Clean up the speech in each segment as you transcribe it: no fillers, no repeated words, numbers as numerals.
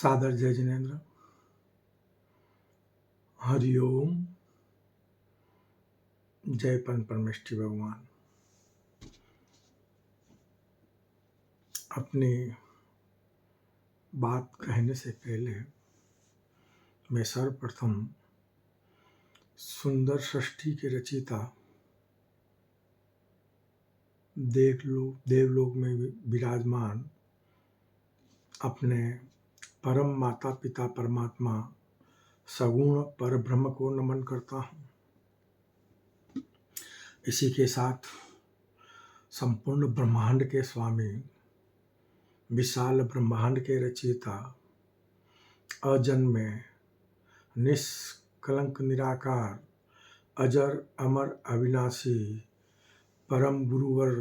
सादर जय जिनेन्द्र। हरिओम। जय परमेष्ठी भगवान। अपनी बात कहने से पहले मैं सर्वप्रथम सुंदर सृष्टि के रचयिता देवलोक में विराजमान अपने परम माता पिता परमात्मा सगुण पर ब्रह्म को नमन करता हूँ। इसी के साथ संपूर्ण ब्रह्मांड के स्वामी, विशाल ब्रह्मांड के रचयिता, अजन्मे, निष्कलंक निराकार, अजर अमर अविनाशी परम गुरुवर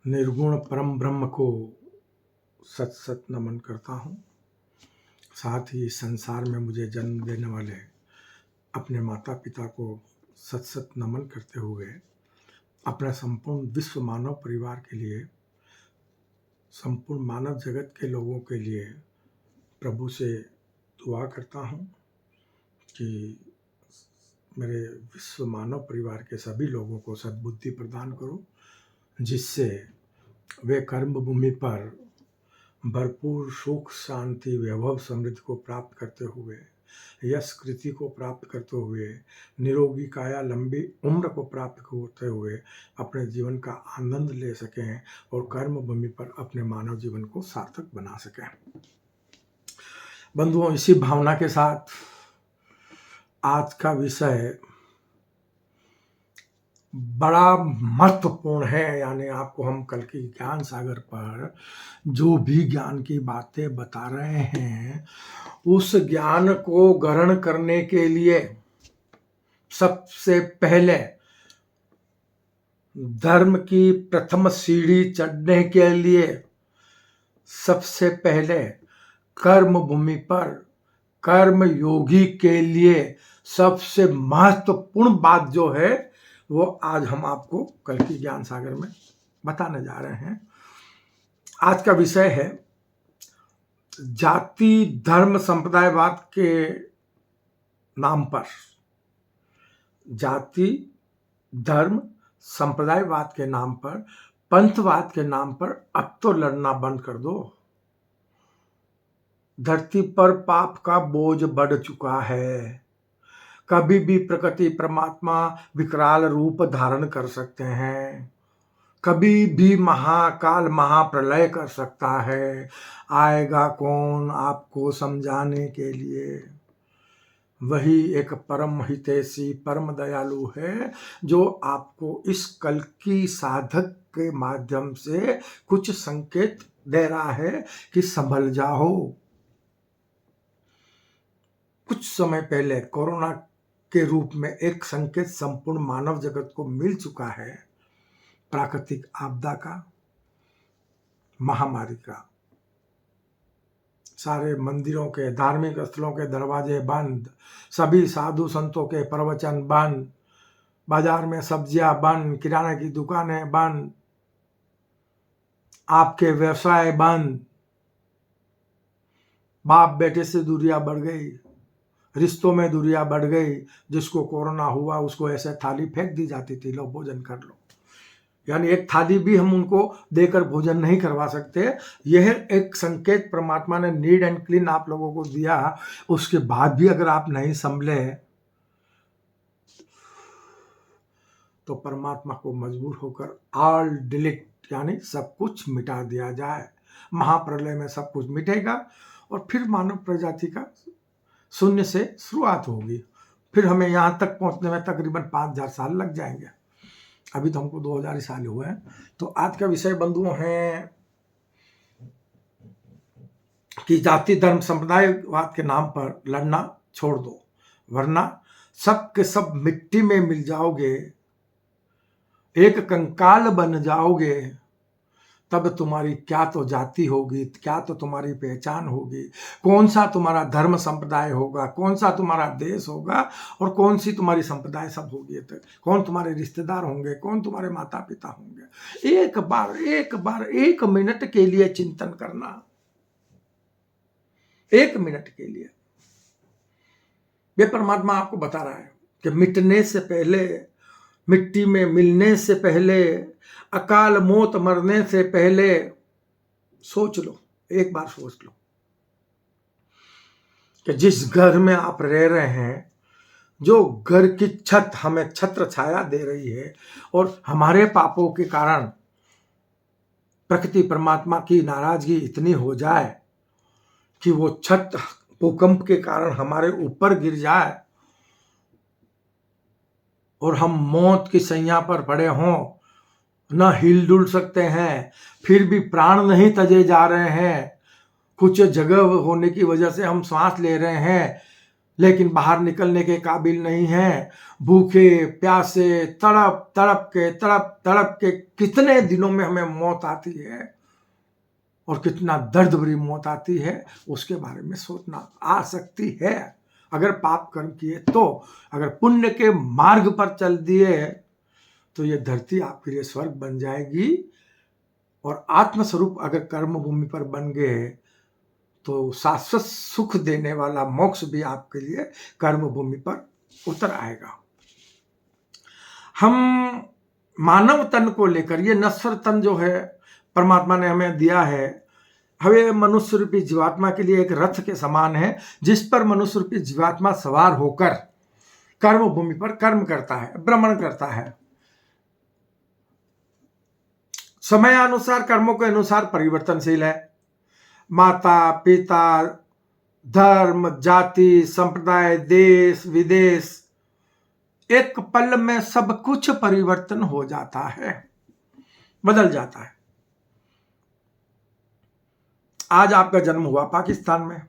निर्गुण परम ब्रह्म को सत सत नमन करता हूँ। साथ ही संसार में मुझे जन्म देने वाले अपने माता पिता को सत सत नमन करते हुए अपने संपूर्ण विश्व मानव परिवार के लिए, संपूर्ण मानव जगत के लोगों के लिए प्रभु से दुआ करता हूँ कि मेरे विश्व मानव परिवार के सभी लोगों को सद्बुद्धि प्रदान करो, जिससे वे कर्म भूमि पर भरपूर सुख शांति वैभव समृद्धि को प्राप्त करते हुए, यश कृति को प्राप्त करते हुए, निरोगी काया लंबी उम्र को प्राप्त करते हुए अपने जीवन का आनंद ले सकें और कर्म भूमि पर अपने मानव जीवन को सार्थक बना सकें। बंधुओं, इसी भावना के साथ आज का विषय बड़ा महत्वपूर्ण है। यानी आपको हम कल की ज्ञान सागर पर जो भी ज्ञान की बातें बता रहे हैं, उस ज्ञान को ग्रहण करने के लिए सबसे पहले धर्म की प्रथम सीढ़ी चढ़ने के लिए सबसे पहले कर्म भूमि पर कर्म योगी के लिए सबसे महत्वपूर्ण बात जो है वो आज हम आपको कल की ज्ञान सागर में बताने जा रहे हैं। आज का विषय है जाति धर्म संप्रदायवाद के नाम पर, जाति धर्म संप्रदायवाद के नाम पर, पंथवाद के नाम पर अब तो लड़ना बंद कर दो। धरती पर पाप का बोझ बढ़ चुका है। कभी भी प्रकृति परमात्मा विकराल रूप धारण कर सकते हैं, कभी भी महाकाल महाप्रलय कर सकता है। आएगा कौन आपको समझाने के लिए? वही एक परम हितैषी परम दयालु है जो आपको इस कल की साधक के माध्यम से कुछ संकेत दे रहा है कि संभल जाओ। कुछ समय पहले कोरोना के रूप में एक संकेत संपूर्ण मानव जगत को मिल चुका है, प्राकृतिक आपदा का, महामारी का। सारे मंदिरों के, धार्मिक स्थलों के दरवाजे बंद, सभी साधु संतों के प्रवचन बंद, बाजार में सब्जियां बंद, किराने की दुकानें बंद, आपके व्यवसाय बंद, बाप बेटे से दूरियां बढ़ गई, रिश्तों में दूरियां बढ़ गई। जिसको कोरोना हुआ उसको ऐसे थाली फेंक दी जाती थी, लो भोजन कर लो। यानी एक थाली भी हम उनको देकर भोजन नहीं करवा सकते। यह एक संकेत परमात्मा ने नीड एंड क्लीन आप लोगों को दिया। उसके बाद भी अगर आप नहीं संभले तो परमात्मा को मजबूर होकर ऑल डिलीट, यानी सब कुछ मिटा दिया जाए। महाप्रलय में सब कुछ मिटेगा और फिर मानव प्रजाति का शून्य से शुरुआत होगी। फिर हमें यहाँ तक पहुँचने में तकरीबन 5000 साल लग जाएंगे। अभी तो हमको 2000 साल हुए हैं। तो आज का विषय बंधुओं है कि जाति धर्म संप्रदायवाद के नाम पर लड़ना छोड़ दो, वरना सब के सब मिट्टी में मिल जाओगे, एक कंकाल बन जाओगे। तब तुम्हारी क्या तो जाति होगी, क्या तो तुम्हारी पहचान होगी, कौन सा तुम्हारा धर्म संप्रदाय होगा, कौन सा तुम्हारा देश होगा और कौन सी तुम्हारी संप्रदाय सब होगी। तो कौन तुम्हारे रिश्तेदार होंगे, कौन तुम्हारे माता पिता होंगे। एक बार एक मिनट के लिए चिंतन करना। 1 मिनट के लिए। ये परमात्मा आपको बता रहा है कि मिटने से पहले, मिट्टी में मिलने से पहले, अकाल मौत मरने से पहले सोच लो, एक बार सोच लो कि जिस घर में आप रह रहे हैं, जो घर की छत हमें छत्र छाया दे रही है, और हमारे पापों के कारण प्रकृति परमात्मा की नाराजगी इतनी हो जाए कि वो छत भूकंप के कारण हमारे ऊपर गिर जाए और हम मौत की सैया पर पड़े हों, न हिल डुल सकते हैं, फिर भी प्राण नहीं तजे जा रहे हैं, कुछ जगह होने की वजह से हम सांस ले रहे हैं लेकिन बाहर निकलने के काबिल नहीं हैं, भूखे प्यासे तड़प तड़प के कितने दिनों में हमें मौत आती है और कितना दर्द भरी मौत आती है, उसके बारे में सोचना आ सकती है अगर पाप कर्म किए तो। अगर पुण्य के मार्ग पर चल दिए तो ये धरती आपके लिए स्वर्ग बन जाएगी, और आत्मस्वरूप अगर कर्म भूमि पर बन गए तो शाश्वत सुख देने वाला मोक्ष भी आपके लिए कर्म भूमि पर उतर आएगा। हम मानव तन को लेकर, ये नश्वर तन जो है परमात्मा ने हमें दिया है, हमें मनुष्य रूपी जीवात्मा के लिए एक रथ के समान है, जिस पर मनुष्य रूपी जीवात्मा सवार होकर कर्म भूमि पर कर्म करता है, भ्रमण करता है। समय अनुसार कर्मों के अनुसार परिवर्तनशील है। माता पिता, धर्म, जाति, संप्रदाय, देश विदेश, एक पल में सब कुछ परिवर्तन हो जाता है, बदल जाता है। आज आपका जन्म हुआ पाकिस्तान में,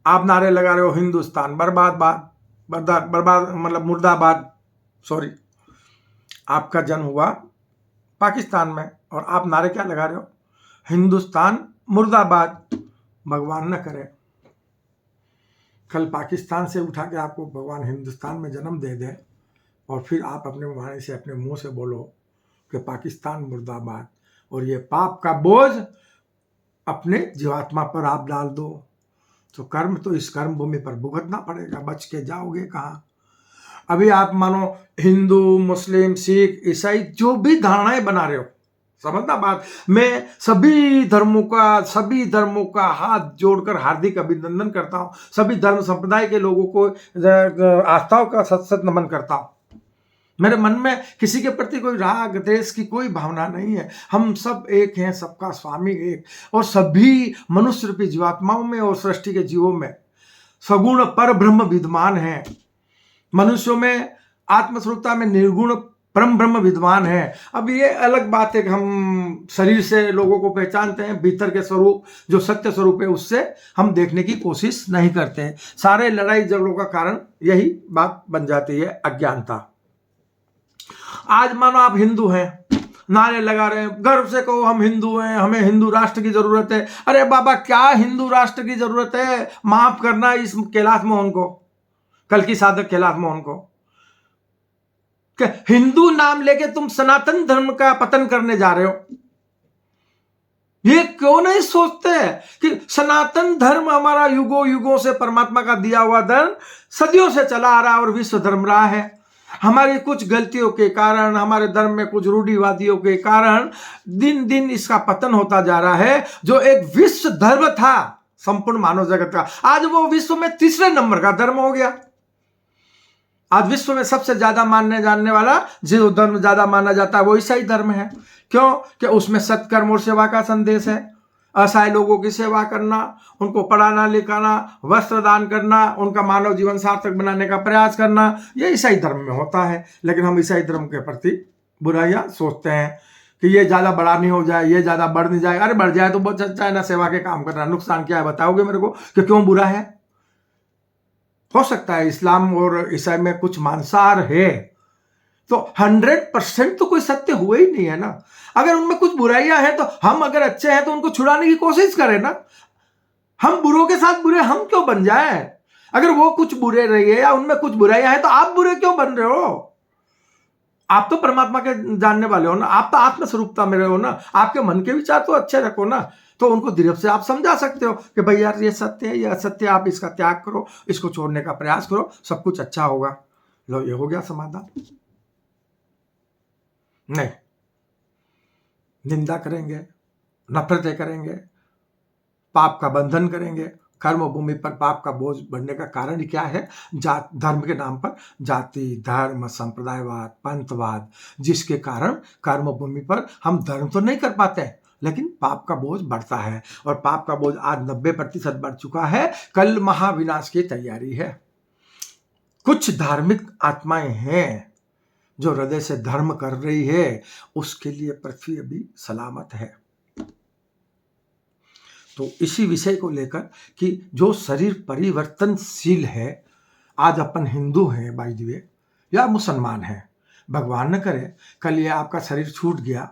आप नारे लगा रहे हो हिंदुस्तान बर्बाद मतलब मुर्दाबाद, सॉरी, आपका जन्म हुआ पाकिस्तान में और आप नारे क्या लगा रहे हो? हिंदुस्तान मुर्दाबाद। भगवान न करे कल पाकिस्तान से उठा के आपको भगवान हिंदुस्तान में जन्म दे दे और फिर आप अपने वाणी से, अपने मुंह से बोलो कि पाकिस्तान मुर्दाबाद, और ये पाप का बोझ अपने जीवात्मा पर आप डाल दो, तो कर्म तो इस कर्म भूमि पर भुगतना पड़ेगा, बच के जाओगे कहाँ? अभी आप मानो हिंदू, मुस्लिम, सिख, ईसाई जो भी धारणाएं बना रहे हो, समझना बात, मैं सभी धर्मों का हाथ जोड़कर हार्दिक अभिनंदन करता हूं, सभी धर्म संप्रदाय के लोगों को आस्थाओं का सत नमन करता हूं। मेरे मन में किसी के प्रति कोई राग द्वेष की कोई भावना नहीं है। हम सब एक हैं, सबका स्वामी एक, और सभी मनुष्य रूपी जीवात्माओं में और सृष्टि के जीवों में सगुण पर ब्रह्म विद्यमान है। मनुष्यों में आत्मस्वरूपता में निर्गुण परम ब्रह्म विद्वान है। अब ये अलग बात है कि हम शरीर से लोगों को पहचानते हैं, भीतर के स्वरूप जो सत्य स्वरूप है उससे हम देखने की कोशिश नहीं करते हैं। सारे लड़ाई झगड़ों का कारण यही बात बन जाती है, अज्ञानता। आज मानो आप हिंदू हैं, नारे लगा रहे हैं, गर्व से कहो हम हिंदू हैं, हमें हिंदू राष्ट्र की जरूरत है। अरे बाबा, क्या हिंदू राष्ट्र की जरूरत है? माफ करना इस कैलाश मोहन को, कल की साधक कैलाश मोहन को, कि हिंदू नाम लेके तुम सनातन धर्म का पतन करने जा रहे हो। ये क्यों नहीं सोचते कि सनातन धर्म हमारा युगों युगों से परमात्मा का दिया हुआ धर्म सदियों से चला आ रहा है और विश्व धर्म रहा है। हमारी कुछ गलतियों के कारण, हमारे धर्म में कुछ रूढ़िवादियों के कारण दिन दिन इसका पतन होता जा रहा है। जो एक विश्व धर्म था संपूर्ण मानव जगत का, आज वो विश्व में 3रे नंबर का धर्म हो गया। आज विश्व में सबसे ज्यादा मानने जानने वाला जो धर्म ज्यादा माना जाता है वो ईसाई धर्म है। क्यों? कि उसमें सत्कर्म और सेवा का संदेश है। असहाय लोगों की सेवा करना, उनको पढ़ाना लिखाना, वस्त्र दान करना, उनका मानव जीवन सार्थक बनाने का प्रयास करना, ये ईसाई धर्म में होता है। लेकिन हम ईसाई धर्म के प्रति बुराइयां सोचते हैं कि ये ज्यादा बड़ा नहीं हो जाए, ये ज्यादा बढ़ नहीं जाए। अरे बढ़ जाए तो बहुत अच्छा है ना, सेवा के काम करना, नुकसान क्या है बताओगे मेरे को कि क्यों बुरा है? हो सकता है इस्लाम और ईसाई में कुछ मांसाहार है, तो 100% तो कोई सत्य हुआ ही नहीं है ना। अगर उनमें कुछ बुराइयां हैं तो हम अगर अच्छे हैं तो उनको छुड़ाने की कोशिश करें ना। हम बुरों के साथ बुरे हम क्यों बन जाएं? अगर वो कुछ बुरे रही है या उनमें कुछ बुराइयां हैं तो आप बुरे क्यों बन रहे हो? आप तो परमात्मा के जानने वाले हो ना, आप तो आत्म स्वरूपता में रहे हो ना, आपके मन के विचार तो अच्छे रखो ना, तो उनको धीरे से आप समझा सकते हो कि भाई यार ये सत्य है, ये असत्य है, आप इसका त्याग करो, इसको छोड़ने का प्रयास करो, सब कुछ अच्छा होगा। लो, ये हो गया समाधान। नहीं, निंदा करेंगे, नफरतें करेंगे, पाप का बंधन करेंगे। कर्म भूमि पर पाप का बोझ बढ़ने का कारण क्या है? जात धर्म के नाम पर जाति, धर्म, संप्रदायवाद, पंथवाद, जिसके कारण कर्म भूमि पर हम धर्म तो नहीं कर पाते, लेकिन पाप का बोझ बढ़ता है। और पाप का बोझ आज 90% बढ़ चुका है। कल महाविनाश की तैयारी है। कुछ धार्मिक आत्माएं हैं जो हृदय से धर्म कर रही है, उसके लिए पृथ्वी अभी सलामत है। तो इसी विषय को लेकर कि जो शरीर परिवर्तनशील है, आज अपन हिंदू हैं बाय द वे या मुसलमान हैं, भगवान न करे कल ये आपका शरीर छूट गया,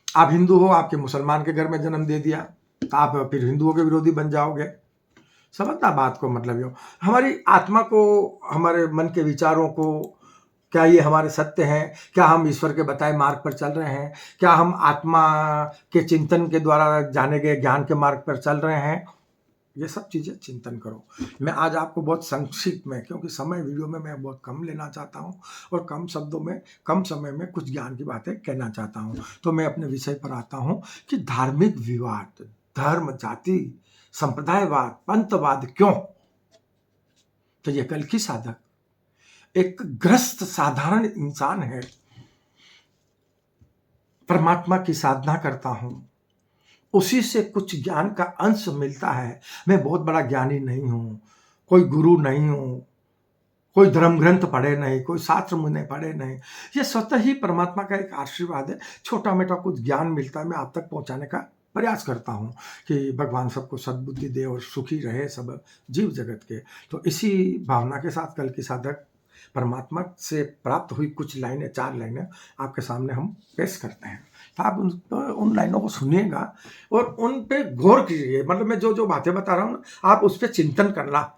आप हिंदू हो, आपके मुसलमान के घर में जन्म दे दिया, तो आप फिर हिंदुओं के विरोधी बन जाओगे। समझना बात को, मतलब यो हमारी आत्मा को, हमारे मन के विचारों को, क्या ये हमारे सत्य हैं? क्या हम ईश्वर के बताए मार्ग पर चल रहे हैं? क्या हम आत्मा के चिंतन के द्वारा जाने गए ज्ञान के मार्ग पर चल रहे हैं? ये सब चीज़ें चिंतन करो। मैं आज आपको बहुत संक्षिप्त में, क्योंकि समय वीडियो में मैं बहुत कम लेना चाहता हूँ और कम शब्दों में, कम समय में कुछ ज्ञान की बातें कहना चाहता हूँ, तो मैं अपने विषय पर आता हूँ कि धार्मिक विवाद, धर्म, जाति, संप्रदायवाद, पंथवाद क्यों? तो ये कल की साधक एक ग्रस्त साधारण इंसान है, परमात्मा की साधना करता हूं, उसी से कुछ ज्ञान का अंश मिलता है। मैं बहुत बड़ा ज्ञानी नहीं हूं, कोई गुरु नहीं हूं, कोई धर्म ग्रंथ पढ़े नहीं, कोई शास्त्र मुझे पढ़े नहीं, ये स्वतः ही परमात्मा का एक आशीर्वाद है। छोटा मोटा कुछ ज्ञान मिलता है, मैं आप तक पहुंचाने का प्रयास करता हूं कि भगवान सबको सद्बुद्धि दे और सुखी रहे सब जीव जगत के। तो इसी भावना के साथ कल की साधक परमात्मा से प्राप्त हुई कुछ लाइनें, 4 लाइनें आपके सामने हम पेश करते हैं। तो आप उन लाइनों को सुनिएगा और उन पे गौर कीजिए। मतलब मैं जो जो बातें बता रहा हूँ ना, आप उस पर चिंतन करना।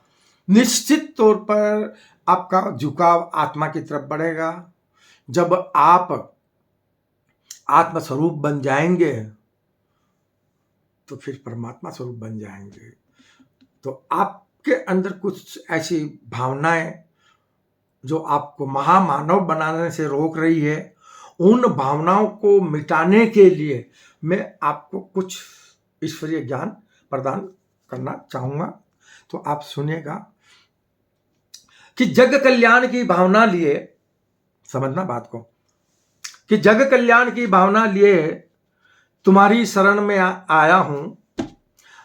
निश्चित तौर पर आपका झुकाव आत्मा की तरफ बढ़ेगा। जब आप आत्मस्वरूप बन जाएंगे तो फिर परमात्मा स्वरूप बन जाएंगे। तो आपके अंदर कुछ ऐसी भावनाएं जो आपको महामानव बनाने से रोक रही है, उन भावनाओं को मिटाने के लिए मैं आपको कुछ ईश्वरीय ज्ञान प्रदान करना चाहूंगा। तो आप सुनिएगा कि जग कल्याण की भावना लिए, समझना बात को, कि जग कल्याण की भावना लिए तुम्हारी शरण में आया हूं।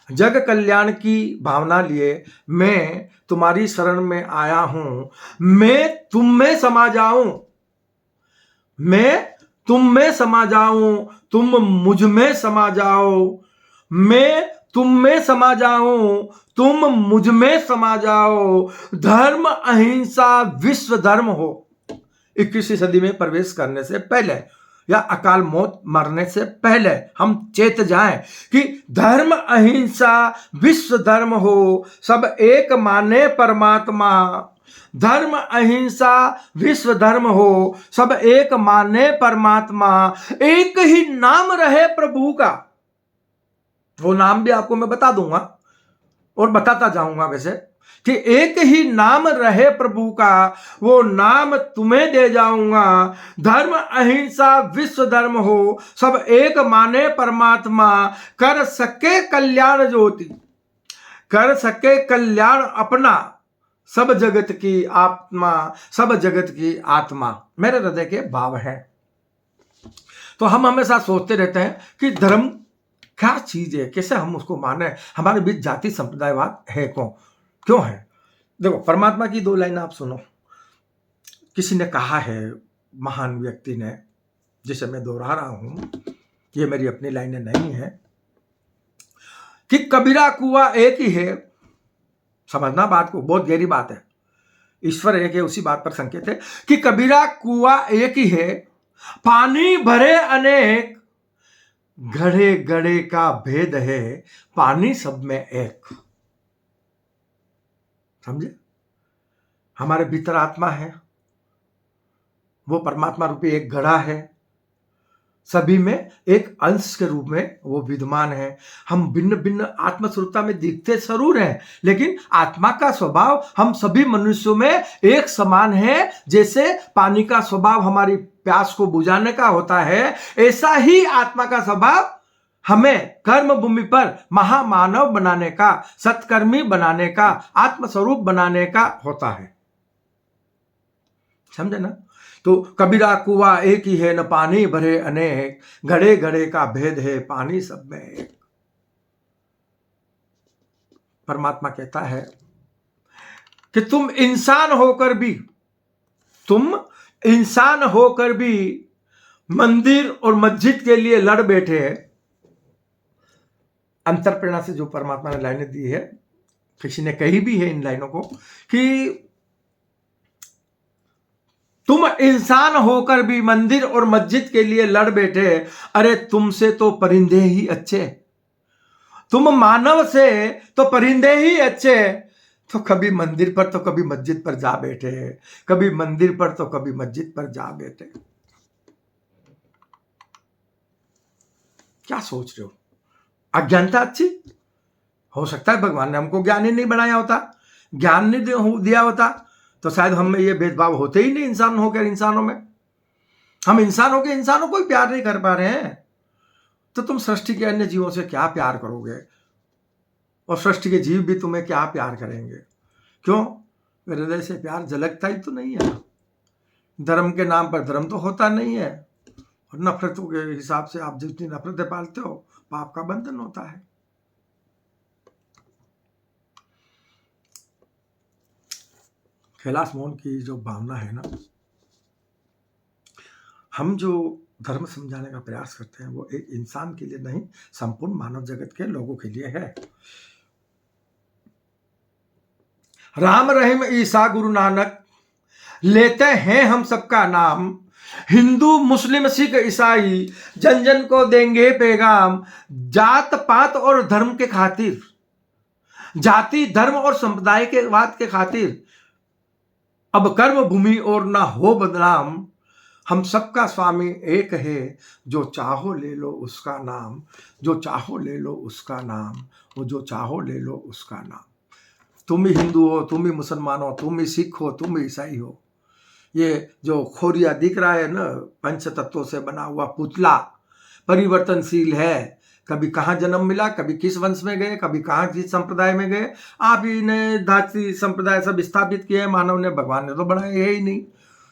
जग कल्याण की भावना लिए मैं तुम्हारी शरण में आया हूं। मैं तुम में समा जाऊं, मैं तुम में समा जाऊं, तुम मुझ में समा जाओ। मैं तुम में समा जाऊं, तुम मुझ में समा जाओ। धर्म अहिंसा विश्व धर्म हो। 21वीं सदी में प्रवेश करने से पहले या अकाल मौत मरने से पहले हम चेत जाएं कि धर्म अहिंसा विश्व धर्म हो, सब एक माने परमात्मा। धर्म अहिंसा विश्व धर्म हो, सब एक माने परमात्मा। एक ही नाम रहे प्रभु का, वो नाम भी आपको मैं बता दूंगा और बताता जाऊंगा वैसे, कि एक ही नाम रहे प्रभु का, वो नाम तुम्हें दे जाऊंगा। धर्म अहिंसा विश्व धर्म हो, सब एक माने परमात्मा। कर सके कल्याण ज्योति, कर सके कल्याण अपना, सब जगत की आत्मा, सब जगत की आत्मा मेरे हृदय के भाव है। तो हम हमेशा सोचते रहते हैं कि धर्म क्या चीज है, कैसे हम उसको माने, हमारे बीच जाति संप्रदायवाद है क्यों है? देखो, परमात्मा की 2 लाइन आप सुनो। किसी ने कहा है, महान व्यक्ति ने, जिसे मैं दोहरा रहा हूं, ये मेरी अपनी लाइनें नहीं है, कि कबीरा कुआं एक ही है। समझना बात को, बहुत गहरी बात है। ईश्वर एक है, उसी बात पर संकेत है कि कबीरा कुआं एक ही है, पानी भरे अनेक, घड़े घड़े का भेद है, पानी सब में एक। समझे? हमारे भीतर आत्मा है, वो परमात्मा रूपी एक घड़ा है, सभी में एक अंश के रूप में वो विद्यमान है। हम भिन्न भिन्न आत्मस्वरूपता में दिखते जरूर हैं, लेकिन आत्मा का स्वभाव हम सभी मनुष्यों में एक समान है। जैसे पानी का स्वभाव हमारी प्यास को बुझाने का होता है, ऐसा ही आत्मा का स्वभाव हमें कर्म भूमि पर महामानव बनाने का, सत्कर्मी बनाने का, आत्मस्वरूप बनाने का होता है। समझे ना? तो कबीरा कुआ एक ही है, न पानी भरे अनेक, घड़े घड़े का भेद है, पानी सब में एक। परमात्मा कहता है कि तुम इंसान होकर भी मंदिर और मस्जिद के लिए लड़ बैठे हैं। अंतर प्रेरणा से जो परमात्मा ने लाइनें दी है, किसी ने कही भी है इन लाइनों को कि तुम इंसान होकर भी मंदिर और मस्जिद के लिए लड़ बैठे, अरे तुमसे तो परिंदे ही अच्छे, तुम मानव से तो परिंदे ही अच्छे। तो कभी मंदिर पर तो कभी मस्जिद पर जा बैठे, कभी मंदिर पर तो कभी मस्जिद पर जा बैठे। क्या सोच रहे हो? अज्ञानता अच्छी हो सकता है भगवान ने हमको ज्ञान ही नहीं बनाया होता, ज्ञान नहीं दिया होता तो शायद हम में ये भेदभाव होते ही नहीं। इंसान होकर इंसानों में, हम इंसान होकर इंसानों को प्यार नहीं कर पा रहे हैं, तो तुम सृष्टि के अन्य जीवों से क्या प्यार करोगे? और सृष्टि के जीव भी तुम्हें क्या प्यार करेंगे? क्यों? हृदय से प्यार झलकता ही तो नहीं है। धर्म के नाम पर धर्म तो होता नहीं है, और नफरतों के हिसाब से आप जितनी नफरतें पालते हो, पाप का बंधन होता है। कैलाश मोहन की जो भावना है ना, हम जो धर्म समझाने का प्रयास करते हैं वो एक इंसान के लिए नहीं, संपूर्ण मानव जगत के लोगों के लिए है। राम रहीम ईसा गुरु नानक लेते हैं हम सबका नाम, हिंदू मुस्लिम सिख ईसाई जन जन को देंगे पैगाम। जात पात और धर्म के खातिर, जाति धर्म और संप्रदाय के वाद के खातिर अब कर्म भूमि और ना हो बदनाम। हम सबका स्वामी एक है, जो चाहो ले लो उसका नाम, जो चाहो ले लो उसका नाम, वो जो चाहो ले लो उसका नाम। तुम ही हिंदू हो, तुम ही मुसलमान हो, तुम ही सिख हो, तुम ही ईसाई हो। ये जो खोरिया दिख रहा है ना, पंच तत्वों से बना हुआ पुतला परिवर्तनशील है। कभी कहाँ जन्म मिला, कभी किस वंश में गए, कभी कहाँ किस संप्रदाय में गए। आप ही ने जाति संप्रदाय सब स्थापित किए, मानव ने, भगवान ने तो बनाया ही नहीं।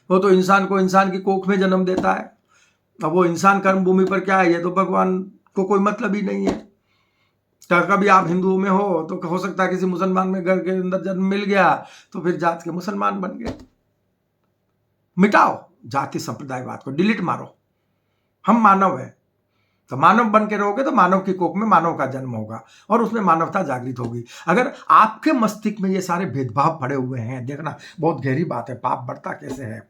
वो तो इंसान को इंसान की कोख में जन्म देता है। अब वो इंसान कर्म भूमि पर क्या है, ये तो भगवान को कोई मतलब ही नहीं है। तो कभी आप हिंदुओं में हो तो हो सकता है किसी मुसलमान में घर के अंदर जन्म मिल गया, तो फिर जात के मुसलमान बन गए। मिटाओ जाति संप्रदायवाद को, डिलीट मारो। हम मानव है, तो मानव बन के रहोगे तो मानव की कोख में मानव का जन्म होगा और उसमें मानवता जागृत होगी। अगर आपके मस्तिष्क में ये सारे भेदभाव पड़े हुए हैं, देखना बहुत गहरी बात है, पाप बढ़ता कैसे है।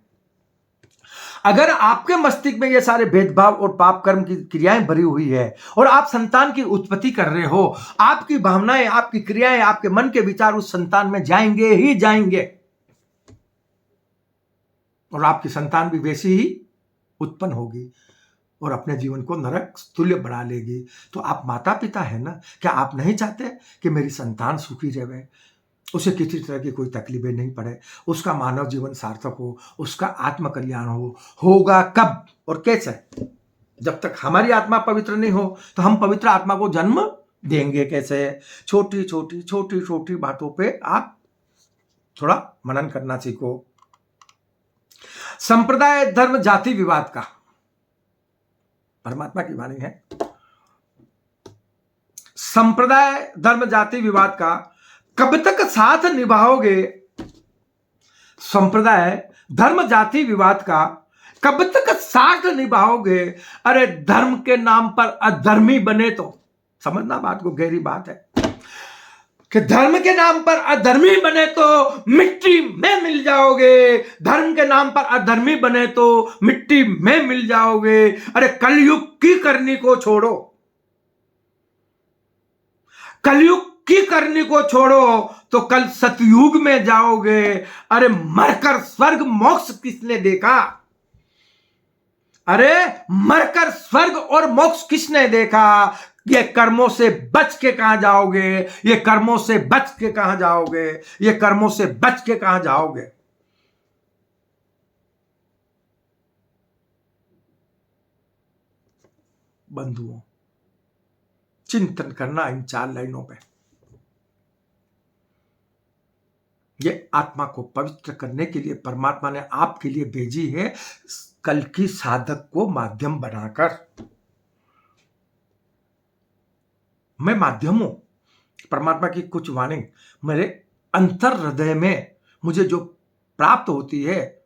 अगर आपके मस्तिष्क में ये सारे भेदभाव और पाप कर्म की क्रियाएं भरी हुई है और आप संतान की उत्पत्ति कर रहे हो, आपकी भावनाएं, आपकी क्रियाएं, आपके मन के विचार उस संतान में जाएंगे ही जाएंगे, और आपकी संतान भी वैसी ही उत्पन्न होगी और अपने जीवन को नरक तुल्य बना लेगी। तो आप माता पिता है ना, क्या आप नहीं चाहते कि मेरी संतान सुखी रहे, उसे किसी तरह की कोई तकलीफें नहीं पड़े, उसका मानव जीवन सार्थक हो, उसका आत्म कल्याण हो? होगा कब और कैसे? जब तक हमारी आत्मा पवित्र नहीं हो तो हम पवित्र आत्मा को जन्म देंगे कैसे? छोटी छोटी छोटी छोटी बातों पे आप थोड़ा मनन करना सीखो। संप्रदाय धर्म जाति विवाद का परमात्मा की वाणी है। संप्रदाय धर्म जाति विवाद का कब तक साथ निभाओगे? संप्रदाय धर्म जाति विवाद का कब तक साथ निभाओगे? अरे धर्म के नाम पर अधर्मी बने तो, समझना बात को, गहरी बात है कि धर्म के नाम पर अधर्मी बने तो मिट्टी में मिल जाओगे। धर्म के नाम पर अधर्मी बने तो मिट्टी में मिल जाओगे। अरे कलयुग की करनी को छोड़ो, कलयुग की करनी को छोड़ो तो कल सतयुग में जाओगे। अरे मरकर स्वर्ग मोक्ष किसने देखा? अरे मरकर स्वर्ग और मोक्ष किसने देखा? ये कर्मों से बच के कहां जाओगे? ये कर्मों से बच के कहां जाओगे? ये कर्मों से बच के कहां जाओगे? बंधुओं, चिंतन करना इन 4 लाइनों पे। ये आत्मा को पवित्र करने के लिए परमात्मा ने आपके लिए भेजी है, कल की साधक को माध्यम बनाकर। मैं माध्यम हूं, परमात्मा की कुछ वाणी मेरे अंतर हृदय में मुझे जो प्राप्त होती है,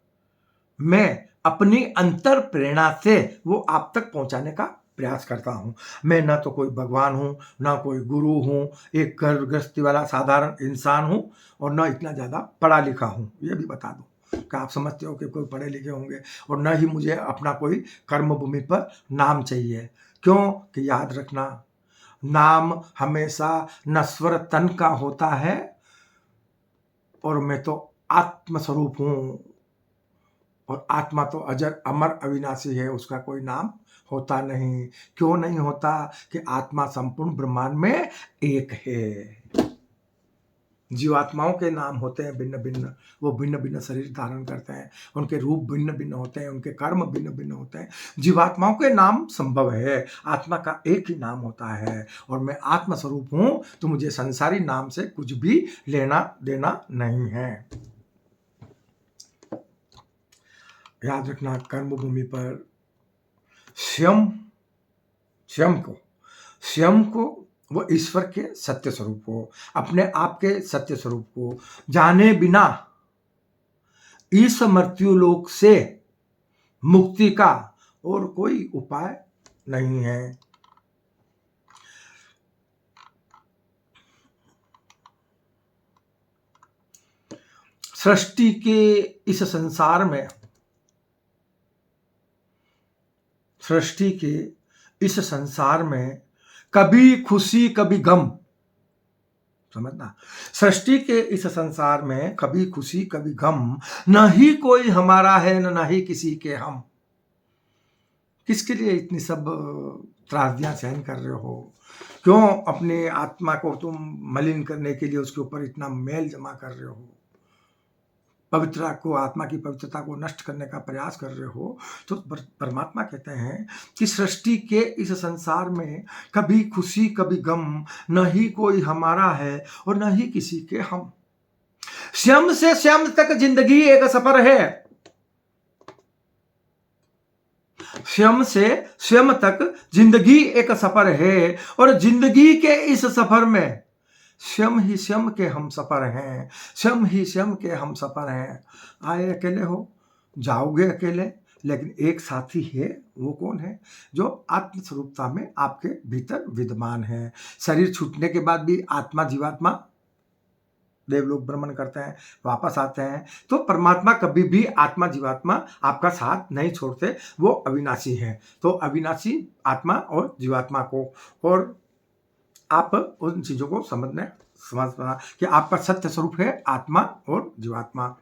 मैं अपनी अंतर प्रेरणा से वो आप तक पहुंचाने का प्रयास करता हूं। मैं ना तो कोई भगवान हूं, ना कोई गुरु हूं, एक घर गृहस्थी वाला साधारण इंसान हूं, और ना इतना ज्यादा पढ़ा लिखा हूं। ये भी बता दूं कि आप समझते हो कि कोई पढ़े लिखे होंगे, और ना ही मुझे अपना कोई कर्म भूमि पर नाम चाहिए। क्यों? कि याद रखना, नाम हमेशा नश्वर तन का होता है, और मैं तो आत्म स्वरूप हूं, और आत्मा तो अजर अमर अविनाशी है, उसका कोई नाम होता नहीं। क्यों नहीं होता? कि आत्मा संपूर्ण ब्रह्मांड में एक है। जीवात्माओं के नाम होते हैं भिन्न भिन्न, वो भिन्न भिन्न शरीर धारण करते हैं, उनके रूप भिन्न भिन्न होते हैं, उनके कर्म भिन्न भिन्न होते हैं। जीवात्माओं के नाम संभव है, आत्मा का एक ही नाम होता है, और मैं आत्म स्वरूप हूं, तो मुझे संसारी नाम से कुछ भी लेना देना नहीं है। याद रखना, कर्म भूमि पर स्वयं को वो ईश्वर के सत्य स्वरूप को, अपने आप के सत्य स्वरूप को जाने बिना इस मृत्युलोक से मुक्ति का और कोई उपाय नहीं है। सृष्टि के इस संसार में कभी खुशी कभी गम, समझना, सृष्टि के इस संसार में कभी खुशी कभी गम, न ही कोई हमारा है न ही किसी के हम। किसके लिए इतनी सब त्रासदियां सहन कर रहे हो? क्यों अपने आत्मा को तुम मलिन करने के लिए उसके ऊपर इतना मैल जमा कर रहे हो? पवित्रता को, आत्मा की पवित्रता को नष्ट करने का प्रयास कर रहे हो। तो परमात्मा कहते हैं कि सृष्टि के इस संसार में कभी खुशी कभी गम, न ही कोई हमारा है और न ही किसी के हम। स्वयं से स्वयं तक जिंदगी एक सफर है, स्वयं से स्वयं तक जिंदगी एक सफर है, और जिंदगी के इस सफर में स्वयं ही स्वयं के हम सफर हैं, स्वयं ही स्वयं के हम सफर हैं। आए अकेले हो, जाओगे अकेले, लेकिन एक साथी है। वो कौन है? जो आत्मस्वरूपता में आपके भीतर विद्यमान है। शरीर छूटने के बाद भी आत्मा जीवात्मा देवलोक भ्रमण करते हैं, वापस आते हैं। तो परमात्मा कभी भी आत्मा जीवात्मा आपका साथ नहीं छोड़ते, वो अविनाशी है। तो अविनाशी आत्मा और जीवात्मा को, और आप उन चीजों को समझना कि आपका सत्य स्वरूप है आत्मा और जीवात्मा।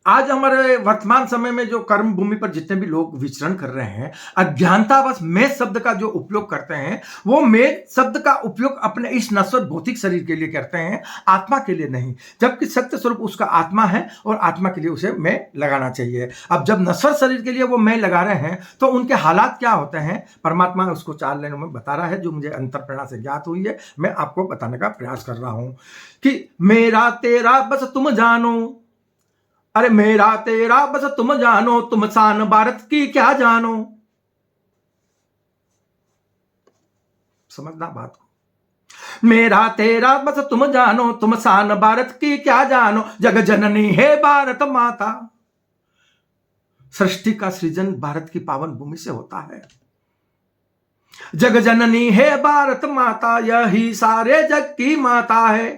आज हमारे वर्तमान समय में जो कर्म भूमि पर जितने भी लोग विचरण कर रहे हैं, अज्ञानतावश मैं शब्द का जो उपयोग करते हैं, वो मैं शब्द का उपयोग अपने इस नश्वर भौतिक शरीर के लिए करते हैं, आत्मा के लिए नहीं। जबकि सत्य स्वरूप उसका आत्मा है, और आत्मा के लिए उसे मैं लगाना चाहिए। अब जब नश्वर शरीर के लिए वो मैं लगा रहे हैं, तो उनके हालात क्या होते हैं, परमात्मा उसको 4 लाइनों में बता रहा है, जो मुझे अंतर प्रेरणा से ज्ञात हुई है। मैं आपको बताने का प्रयास कर रहा हूं कि मेरा तेरा बस तुम जानो, अरे मेरा तेरा बस तुम जानो, तुम शान भारत की क्या जानो। समझना बात को। मेरा तेरा बस तुम जानो, तुम शान भारत की क्या जानो, जग जननी है भारत माता। सृष्टि का सृजन भारत की पावन भूमि से होता है। जग जननी है भारत माता, यही सारे जग की माता है।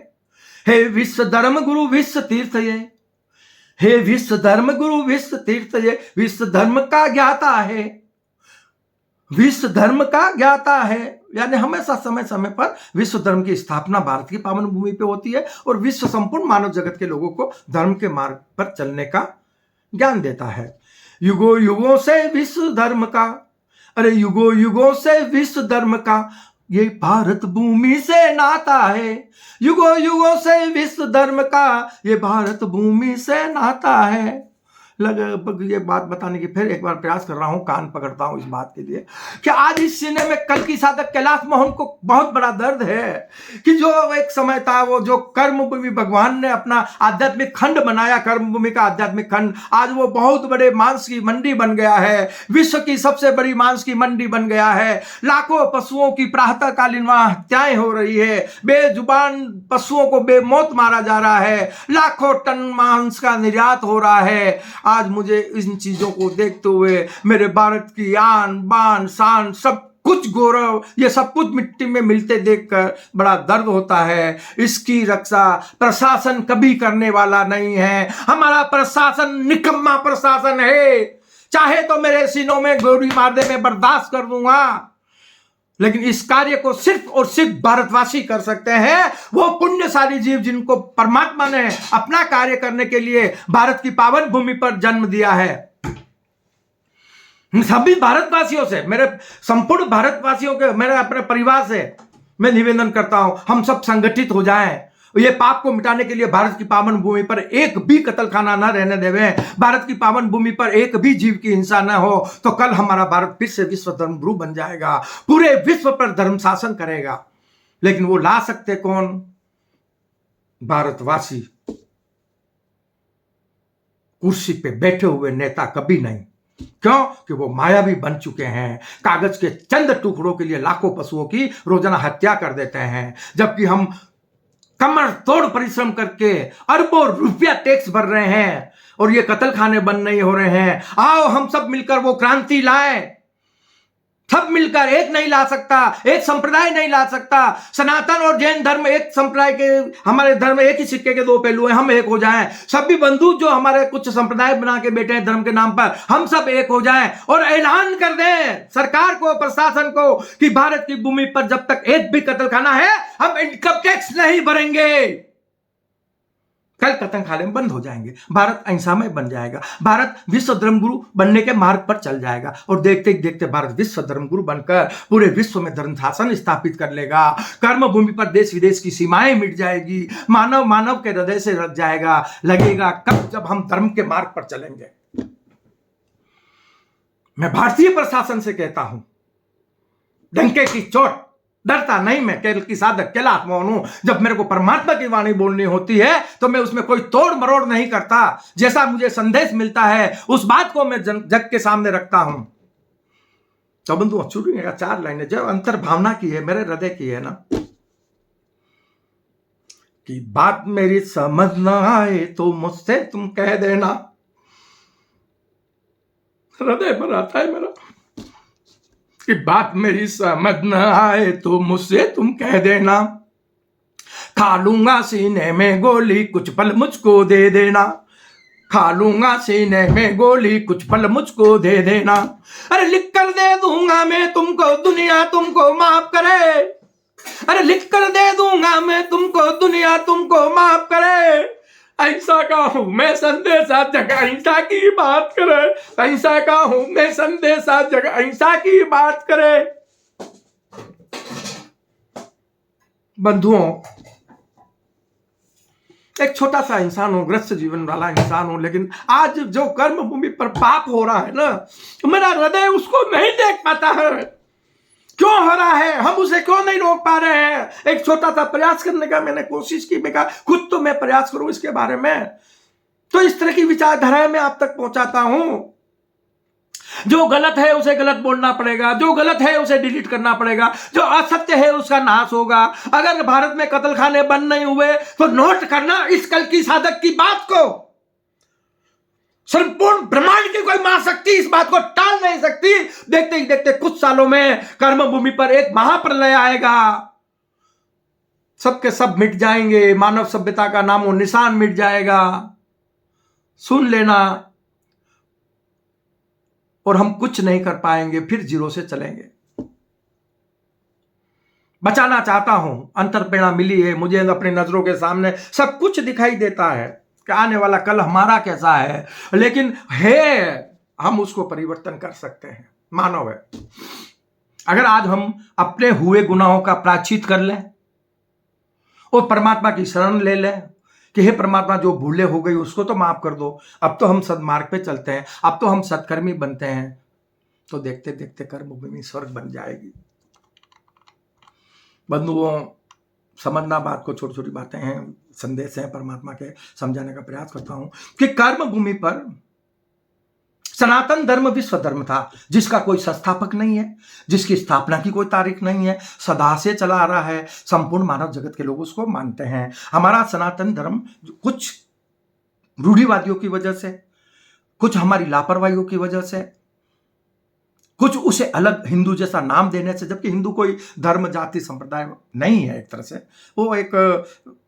हे विश्व धर्म गुरु विश्व तीर्थ ये, हे विश्व धर्म गुरु विश्व तीर्थ ये, विश्व धर्म का ज्ञाता है, विश्व धर्म का ज्ञाता है। यानी हमेशा समय समय पर विश्व धर्म की स्थापना भारत की पावन भूमि पे होती है, और विश्व संपूर्ण मानव जगत के लोगों को धर्म के मार्ग पर चलने का ज्ञान देता है। युगों युगों से विश्व धर्म का, अरे युगों युगों से विश्व धर्म का ये भारत भूमि से नाता है। युगों युगों से विश्व धर्म का ये भारत भूमि से नाता है। लगभग ये बात बताने की फिर एक बार प्रयास कर रहा हूं, कान पकड़ता हूं इस बात के लिए कि आज इस सीने में कल की साधक कैलाश मोहन को बहुत बड़ा दर्द है कि जो एक समय था, वो जो कर्म भूमि भगवान ने अपना आध्यात्मिक खंड बनाया, कर्म भूमि का आध्यात्मिक खंड, आज वो बहुत बड़े मांस की मंडी बन गया है, विश्व की सबसे बड़ी मांस की मंडी बन गया है। लाखों पशुओं की प्रातःकालीन वहां हत्याएं हो रही है, बेजुबान पशुओं को बेमौत मारा जा रहा है, लाखों टन मांस का निर्यात हो रहा है। आज मुझे इन चीजों को देखते हुए मेरे भारत की आन बान शान सब कुछ गौरव, ये सब कुछ मिट्टी में मिलते देखकर बड़ा दर्द होता है। इसकी रक्षा प्रशासन कभी करने वाला नहीं है। हमारा प्रशासन निकम्मा प्रशासन है। चाहे तो मेरे सीनों में गोली मार दे, मैं बर्दाश्त कर दूंगा, लेकिन इस कार्य को सिर्फ और सिर्फ भारतवासी कर सकते हैं। वो पुण्यशाली जीव जिनको परमात्मा ने अपना कार्य करने के लिए भारत की पावन भूमि पर जन्म दिया है। सभी भारतवासियों से, मेरे संपूर्ण भारतवासियों के, मेरे अपने परिवार से मैं निवेदन करता हूं, हम सब संगठित हो जाएं। ये पाप को मिटाने के लिए भारत की पावन भूमि पर एक भी कत्लखाना न रहने देवें, भारत की पावन भूमि पर एक भी जीव की हिंसा न हो, तो कल हमारा भारत फिर से विश्व धर्म गुरु बन जाएगा, पूरे विश्व पर धर्म शासन करेगा। लेकिन वो ला सकते कौन? भारतवासी। कुर्सी पे बैठे हुए नेता कभी नहीं। क्यों? कि वो मायावी बन चुके हैं। कागज के चंद टुकड़ों के लिए लाखों पशुओं की रोजाना हत्या कर देते हैं, जबकि हम कमर तोड़ परिश्रम करके अरबों रुपया टैक्स भर रहे हैं और ये कत्लखाने बंद नहीं हो रहे हैं। आओ हम सब मिलकर वो क्रांति लाएं। सब मिलकर, एक नहीं ला सकता, एक संप्रदाय नहीं ला सकता। सनातन और जैन धर्म एक संप्रदाय के, हमारे धर्म एक ही सिक्के के दो पहलू हैं। हम एक हो जाएं। सभी बंधु जो हमारे कुछ संप्रदाय बना के बैठे हैं धर्म के नाम पर, हम सब एक हो जाएं और ऐलान कर दें सरकार को, प्रशासन को कि भारत की भूमि पर जब तक एक भी कत्लखाना है हम इनकम टैक्स नहीं भरेंगे। कल कत्लखाने बंद हो जाएंगे, भारत अहिंसामय बन जाएगा, भारत विश्व धर्मगुरु बनने के मार्ग पर चल जाएगा और देखते ही देखते भारत विश्व धर्मगुरु बनकर पूरे विश्व में धर्म शासन स्थापित कर लेगा। कर्म भूमि पर देश विदेश की सीमाएं मिट जाएगी, मानव मानव के हृदय से रच जाएगा। लगेगा कब? जब हम धर्म के मार्ग पर चलेंगे। मैं भारतीय प्रशासन से कहता हूं, डंके की चोट, डरता नहीं मैं केरल की साधक कैलाश मोहन हूं। जब मेरे को परमात्मा की वाणी बोलनी होती है तो मैं उसमें कोई तोड़ मरोड़ नहीं करता। जैसा मुझे संदेश मिलता है उस बात को मैं जग के सामने रखता हूं। तो बंधु छूटेंगे का 4 लाइनें जो अंतर भावना की है, मेरे हृदय की है ना, कि बात मेरी समझ ना आए तो मुझसे तुम कह देना। हृदय पर आता है मेरा कि बात मेरी समझ न आए तो मुझसे तुम कह देना। खा लूंगा सीने में गोली, कुछ पल मुझको दे देना। खा लूंगा सीने में गोली, कुछ पल मुझको दे देना। अरे लिख कर दे दूंगा मैं तुमको, दुनिया तुमको माफ करे। अरे लिख कर दे दूंगा मैं तुमको, दुनिया तुमको माफ करे। अहिंसा का हूं मैं संदेशा, जग अहिंसा की बात करे। अहिंसा का हूं मैं संदेशा, जग अहिंसा की बात करे। बंधुओं, एक छोटा सा इंसान हूं, ग्रस्त जीवन वाला इंसान हूं, लेकिन आज जो कर्म भूमि पर पाप हो रहा है ना, मेरा हृदय उसको नहीं देख पाता है। क्यों हो रहा है? हम उसे क्यों नहीं रोक पा रहे हैं? एक छोटा सा प्रयास करने का मैंने कोशिश की। मैं कहा खुद तो मैं प्रयास करूं इसके बारे में, तो इस तरह की विचारधाराएं मैं आप तक पहुंचाता हूं। जो गलत है उसे गलत बोलना पड़ेगा, जो गलत है उसे डिलीट करना पड़ेगा, जो असत्य है उसका नाश होगा। अगर भारत में कत्लखाने बंद नहीं हुए तो नोट करना इस कल की साधक की बात को। संपूर्ण ब्रह्मांड की कोई महाशक्ति इस बात को टाल नहीं सकती। देखते ही देखते कुछ सालों में कर्म भूमि पर एक महाप्रलय आएगा, सबके सब मिट जाएंगे, मानव सभ्यता का नामो निशान मिट जाएगा। सुन लेना, और हम कुछ नहीं कर पाएंगे, फिर जीरो से चलेंगे। बचाना चाहता हूं, अंतरप्रेरणा मिली है मुझे, अपनी नजरों के सामने सब कुछ दिखाई देता है कि आने वाला कल हमारा कैसा है। लेकिन है हम उसको परिवर्तन कर सकते हैं। मानव है। अगर आज हम अपने हुए गुनाहों का प्रायश्चित कर लें और परमात्मा की शरण ले लें कि हे परमात्मा, जो भूले हो गई उसको तो माफ कर दो, अब तो हम सद्मार्ग पे चलते हैं, अब तो हम सत्कर्मी बनते हैं, तो देखते देखते कर्मभूमि स्वर्ग बन जाएगी। बंधुओं, समझना बात को, छोटी छोटी बातें हैं, संदेश हैं परमात्मा के, समझाने का प्रयास करता हूं कि कर्म भूमि पर सनातन धर्म विश्व धर्म था, जिसका कोई संस्थापक नहीं है, जिसकी स्थापना की कोई तारीख नहीं है, सदा से चला आ रहा है, संपूर्ण मानव जगत के लोग उसको मानते हैं। हमारा सनातन धर्म कुछ रूढ़िवादियों की वजह से, कुछ हमारी लापरवाहियों की वजह से, कुछ उसे अलग हिंदू जैसा नाम देने से, जबकि हिंदू कोई धर्म जाति संप्रदाय नहीं है, एक तरह से वो एक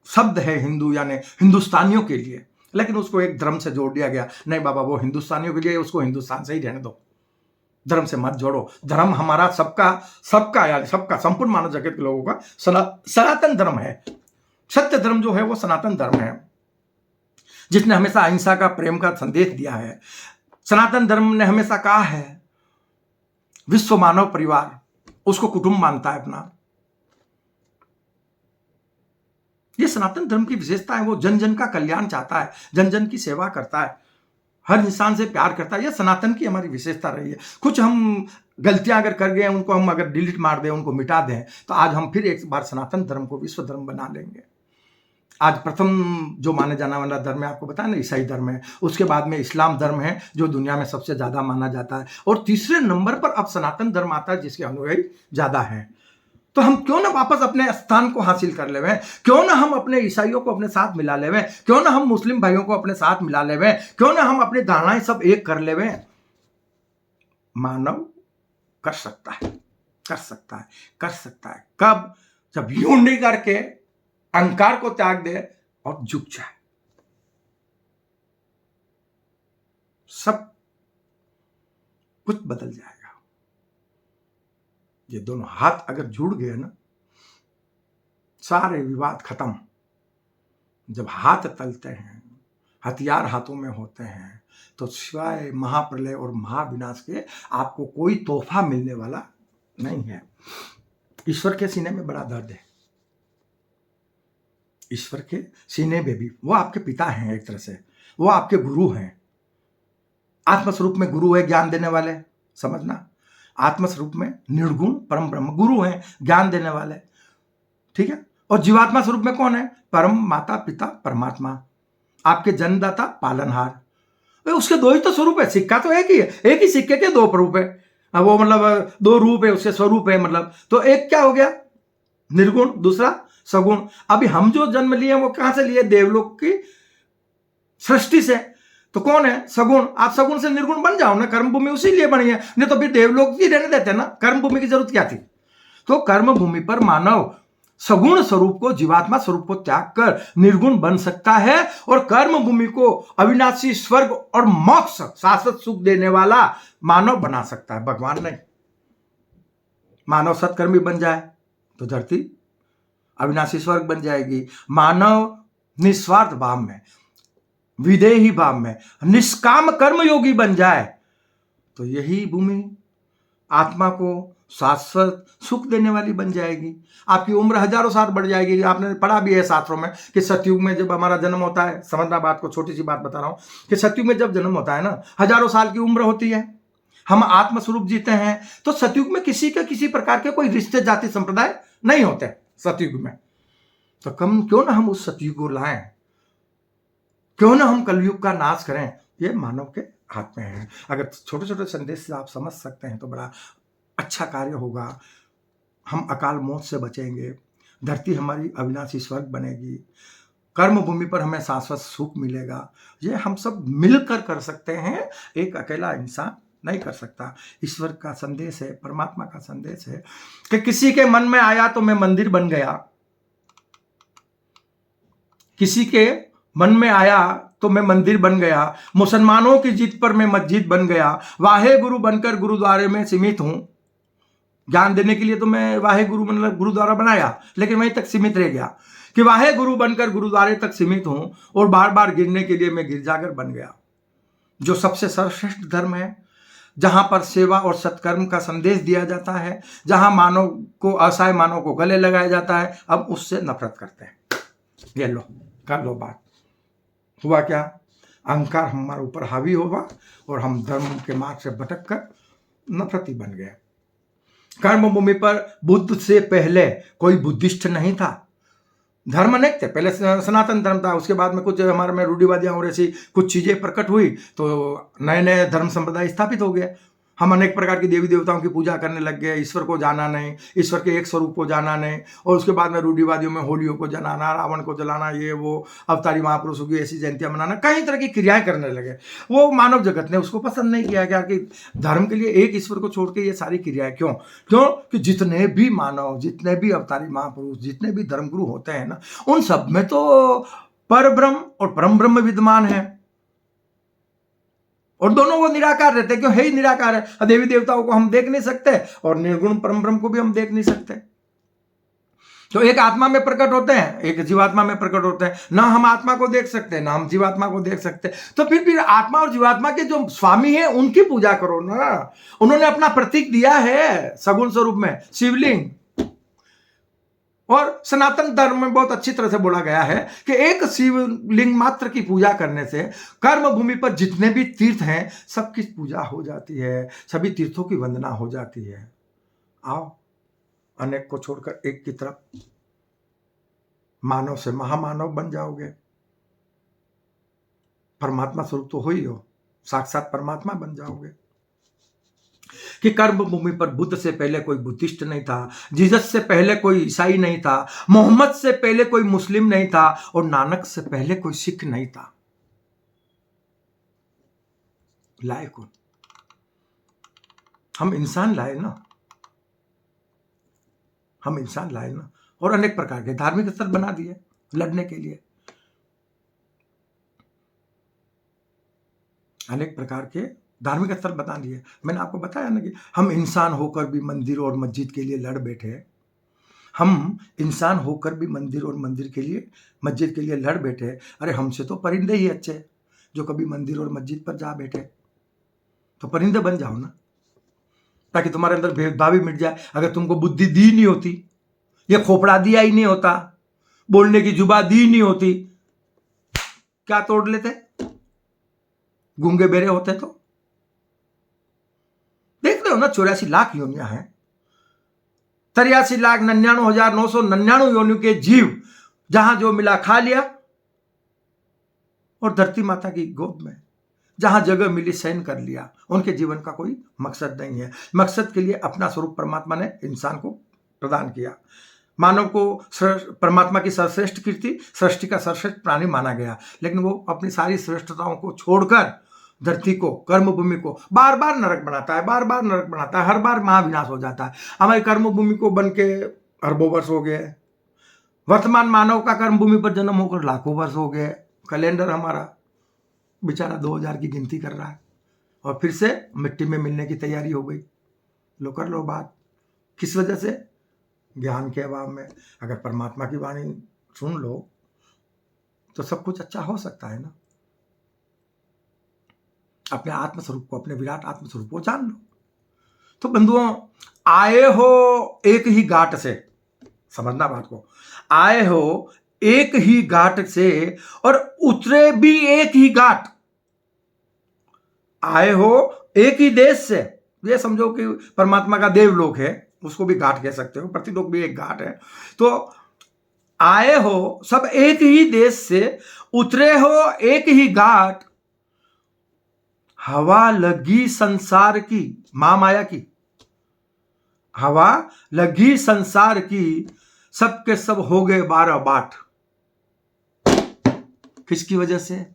शब्द है हिंदू, यानी हिंदुस्तानियों के लिए, लेकिन उसको एक धर्म से जोड़ दिया गया। नहीं बाबा, वो हिंदुस्तानियों के लिए, उसको हिंदुस्तान से ही रहने दो, धर्म से मत जोड़ो। धर्म हमारा सबका यानी सबका, संपूर्ण मानव जगत के लोगों का सनातन धर्म है। सत्य धर्म जो है वो सनातन धर्म है, जिसने हमेशा अहिंसा का, प्रेम का संदेश दिया है। सनातन धर्म ने हमेशा कहा है विश्व मानव परिवार उसको कुटुंब मानता है अपना। ये सनातन धर्म की विशेषता है। वो जन जन का कल्याण चाहता है, जन जन की सेवा करता है, हर इंसान से प्यार करता है। यह सनातन की हमारी विशेषता रही है। कुछ हम गलतियां अगर कर गए, उनको हम अगर डिलीट मार दें, उनको मिटा दें, तो आज हम फिर एक बार सनातन धर्म को विश्व धर्म बना लेंगे। आज प्रथम जो माने जाने वाला धर्म है, आपको बताया ना, ईसाई धर्म है। उसके बाद में इस्लाम धर्म है, जो दुनिया में सबसे ज्यादा माना जाता है, और तीसरे नंबर पर अब सनातन धर्म आता है, जिसके अनुयायी ज्यादा हैं। तो हम क्यों ना वापस अपने स्थान को हासिल कर लेवें, क्यों ना हम अपने ईसाइयों को अपने साथ मिला लेवें, क्यों ना हम मुस्लिम भाइयों को अपने साथ मिला लेवें, क्यों ना हम अपनी धारणाएं सब एक कर लेवें। मानव कर सकता है, कर सकता है, कर सकता है। कब? जब यूं नहीं करके अहंकार को त्याग दे और झुक जाए। सब कुछ बदल जाएगा। ये दोनों हाथ अगर जुड़ गए ना, सारे विवाद खत्म। जब हाथ तलते हैं, हथियार हाथों में होते हैं, तो सिवाय महाप्रलय और महाविनाश के आपको कोई तोहफा मिलने वाला नहीं है। ईश्वर के सीने में बड़ा दर्द है। ईश्वर के सीने में भी, वो आपके पिता हैं, एक तरह से वो आपके गुरु हैं। आत्मस्वरूप में गुरु है, ज्ञान देने वाले, समझना। आत्मस्वरूप में निर्गुण परम ब्रह्म गुरु हैं, ज्ञान देने वाले, ठीक है। और जीवात्मा स्वरूप में कौन है? परम माता पिता परमात्मा, आपके जन्मदाता पालनहार। उसके दो ही तो स्वरूप है, सिक्का तो एक ही है, एक ही सिक्के के दो रूप है। वो मतलब दो रूप है, उसके स्वरूप है, मतलब तो एक क्या हो गया? निर्गुण, दूसरा सगुण। अभी हम जो जन्म लिए वो कहां से लिए? देवलोक की सृष्टि से। तो कौन है? सगुण। आप सगुण से निर्गुण बन जाओ ना, कर्म भूमि उसी लिए बनी है, नहीं तो फिर देवलोक ही रहने देते ना, कर्म भूमि की जरूरत क्या थी? तो कर्म भूमि पर मानव सगुण स्वरूप को, जीवात्मा स्वरूप को त्याग कर निर्गुण बन सकता है, और कर्म भूमि को अविनाशी स्वर्ग और मोक्ष, शाश्वत सुख देने वाला मानव बना सकता है, भगवान नहीं। मानव सत्कर्मी बन जाए तो धरती अविनाशी स्वर्ग बन जाएगी। मानव निस्वार्थ भाव में, विदेही भाव में, निष्काम कर्म योगी बन जाए तो यही भूमि आत्मा को शाश्वत सुख देने वाली बन जाएगी। आपकी उम्र हजारों साल बढ़ जाएगी। आपने पढ़ा भी है शास्त्रों में कि सतयुग में जब हमारा जन्म होता है, समझना बात को, छोटी सी बात बता रहा हूं, कि सतयुग में जब जन्म होता है ना, हजारों साल की उम्र होती है, हम आत्मस्वरूप जीते हैं। तो सतयुग में किसी के किसी प्रकार के कोई रिश्ते जाति संप्रदाय नहीं होते सतयुग में। तो क्यों ना हम उस सतयुग को लाएं, क्यों ना हम कलयुग का नाश करें। ये मानव के हाथ में है। अगर छोटे छोटे संदेश से आप समझ सकते हैं तो बड़ा अच्छा कार्य होगा। हम अकाल मौत से बचेंगे, धरती हमारी अविनाशी स्वर्ग बनेगी, कर्म भूमि पर हमें शाश्वत सुख मिलेगा। ये हम सब मिलकर कर सकते हैं, एक अकेला इंसान नहीं कर सकता। ईश्वर का संदेश है, परमात्मा का संदेश है कि किसी के मन में आया तो मैं मंदिर बन गया, किसी के मन में आया तो मैं मंदिर बन गया, मुसलमानों की जिद पर मैं मस्जिद बन गया, वाहे गुरु बनकर गुरुद्वारे में सीमित हूं। ज्ञान देने के लिए तो मैं वाहे गुरु मतलब गुरुद्वारा बनाया, लेकिन वहीं तक सीमित रह गया कि वाहे गुरु बनकर गुरुद्वारे तक सीमित हूं, और बार बार गिरने के लिए मैं गिरजाघर बन गया। जो सबसे सर्वश्रेष्ठ धर्म है, जहां पर सेवा और सत्कर्म का संदेश दिया जाता है, जहां मानव को, असहाय मानव को गले लगाया जाता है, अब उससे नफरत करते हैं। ये लो, कर लो बात। हुआ क्या? अहंकार हमारे ऊपर हावी हुआ और हम धर्म के मार्ग से भटक कर नफरती बन गए। कर्म भूमि पर बुद्ध से पहले कोई बुद्धिस्ट नहीं था। धर्म अनेक थे, पहले सनातन धर्म था, उसके बाद में कुछ हमारे में रूढ़िवादियां और ऐसी कुछ चीजें प्रकट हुई तो नए नए धर्म संप्रदाय स्थापित हो गए। हम अनेक प्रकार की देवी देवताओं की पूजा करने लग गए, ईश्वर को जाना नहीं, ईश्वर के एक स्वरूप को जाना नहीं, और उसके बाद में रूढ़िवादियों में होलियों को जलाना, रावण को जलाना, ये वो अवतारी महापुरुषों की ऐसी जयंतियां मनाना, कई तरह की क्रियाएं करने लगे। वो मानव जगत ने उसको पसंद नहीं किया कि धर्म के लिए एक ईश्वर को छोड़ के ये सारी क्रियाएं क्यों? कि जितने भी मानव, जितने भी अवतारी महापुरुष, जितने भी धर्मगुरु होते हैं ना, उन सब में तो पर ब्रह्म और परम ब्रह्म विद्यमान है, और दोनों वो निराकार रहते। क्यों? है ही निराकार है। देवी देवताओं को हम देख नहीं सकते और निर्गुण परम ब्रह्म को भी हम देख नहीं सकते। तो एक आत्मा में प्रकट होते हैं, एक जीवात्मा में प्रकट होते हैं। ना हम आत्मा को देख सकते, ना हम जीवात्मा को देख सकते। तो फिर आत्मा और जीवात्मा के जो स्वामी है उनकी पूजा करो ना। उन्होंने अपना प्रतीक दिया है सगुण स्वरूप में, शिवलिंग। और सनातन धर्म में बहुत अच्छी तरह से बोला गया है कि एक शिवलिंग मात्र की पूजा करने से कर्म भूमि पर जितने भी तीर्थ हैं सबकी पूजा हो जाती है, सभी तीर्थों की वंदना हो जाती है। आओ, अनेक को छोड़कर एक की तरफ मानव से महामानव बन जाओगे। परमात्मा स्वरूप तो हो ही हो, साक्षात परमात्मा बन जाओगे। कि कर्म भूमि पर बुद्ध से पहले कोई बुद्धिस्ट नहीं था, जीसस से पहले कोई ईसाई नहीं था, मोहम्मद से पहले कोई मुस्लिम नहीं था, और नानक से पहले कोई सिख नहीं था। लाए कौन? हम इंसान लाए ना, हम इंसान लाए ना, और अनेक प्रकार के धार्मिक स्थल बना दिए लड़ने के लिए। अनेक प्रकार के धार्मिक स्थल बता दिए। मैंने आपको बताया ना कि हम इंसान होकर भी मंदिर और मस्जिद के लिए लड़ बैठे। हम इंसान होकर भी मंदिर और मंदिर के लिए, मस्जिद के लिए लड़ बैठे। अरे हमसे तो परिंदे ही अच्छे जो कभी मंदिर और मस्जिद पर जा बैठे। तो परिंदे बन जाओ ना, ताकि तुम्हारे अंदर भेदभाव भी मिट जाए। अगर तुमको बुद्धि दी नहीं होती, ये खोपड़ा दिया ही नहीं होता, बोलने की जुबा दी नहीं होती, क्या तोड़ लेते? गूंगे बेरे होते तो। देख रहे हो ना, 84 लाख योनियां हैं, 83,99,999 योनियों के जीव, जहां जो मिला खा लिया, और धरती माता की गोद में जहां जगह मिली सहन कर लिया। उनके जीवन का कोई मकसद नहीं है। मकसद के लिए अपना स्वरूप परमात्मा ने इंसान को प्रदान किया। मानव को परमात्मा की सर्वश्रेष्ठ कीर्ति, सृष्टि का सर्वश्रेष्ठ प्राणी माना गया, लेकिन वो अपनी सारी श्रेष्ठताओं को छोड़कर धरती को, कर्मभूमि को बार बार नरक बनाता है, बार बार नरक बनाता है, हर बार महाविनाश हो जाता है। हमारी कर्मभूमि को बन के अरबों वर्ष हो गए। वर्तमान मानव का कर्मभूमि पर जन्म होकर लाखों वर्ष हो गए। कैलेंडर हमारा बेचारा 2000 की गिनती कर रहा है, और फिर से मिट्टी में मिलने की तैयारी हो गई। लो कर लो बात। किस वजह से? ज्ञान के अभाव में। अगर परमात्मा की वाणी सुन लो तो सब कुछ अच्छा हो सकता है ना। अपने आत्मस्वरूप को, अपने विराट आत्मस्वरूप को जान लो। तो बंधुओं, आए हो एक ही घाट से, समझना बात को, आए हो एक ही घाट से और उतरे भी एक ही घाट। आए हो एक ही देश से, ये समझो कि परमात्मा का देवलोक है, उसको भी घाट कह सकते हो, पृथ्वीलोक भी एक घाट है। तो आए हो सब एक ही देश से, उतरे हो एक ही घाट। हवा लगी संसार की, महामाया की हवा लगी संसार की, सबके सब हो गए 12 बाट। किसकी वजह से?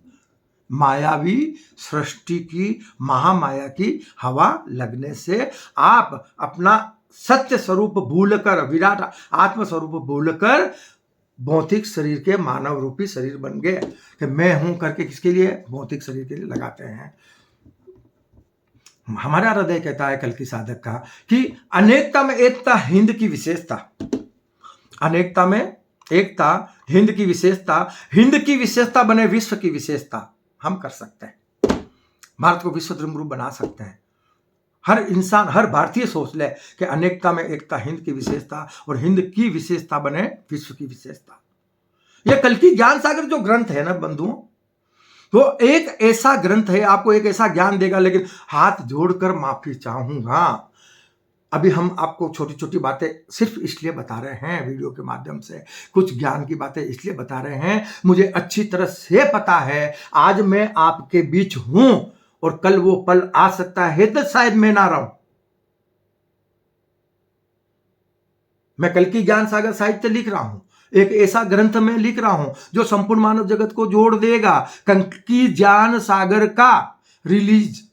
मायावी सृष्टि की, महामाया की हवा लगने से आप अपना सत्य स्वरूप भूलकर, विराट आत्म स्वरूप भूलकर भौतिक शरीर के मानव रूपी शरीर बन गए कि मैं हूं करके। किसके लिए? भौतिक शरीर के लिए लगाते हैं। हमारा हृदय कहता है कल की साधक का कि अनेकता में एकता हिंद की विशेषता। अनेकता में एकता हिंद की विशेषता, हिंद की विशेषता बने विश्व की विशेषता। हम कर सकते हैं। भारत को विश्व धर्म गुरु बना सकते हैं। हर इंसान, हर भारतीय सोच ले कि अनेकता में एकता, हिंद की विशेषता, और हिंद की विशेषता बने विश्व की विशेषता। यह कल्कि ज्ञान सागर जो ग्रंथ है ना बंधुओं, वो एक ऐसा ग्रंथ है, आपको एक ऐसा ज्ञान देगा। लेकिन हाथ जोड़कर माफी चाहूंगा, अभी हम आपको छोटी छोटी बातें सिर्फ इसलिए बता रहे हैं वीडियो के माध्यम से, कुछ ज्ञान की बातें इसलिए बता रहे हैं, मुझे अच्छी तरह से पता है आज मैं आपके बीच हूं और कल वो पल आ सकता है तो शायद मैं ना रहूं। मैं कल्कि ज्ञान सागर साहित्य लिख रहा हूं, एक ऐसा ग्रंथ में लिख रहा हूं जो संपूर्ण मानव जगत को जोड़ देगा। कल्कि ज्ञान सागर का रिलीज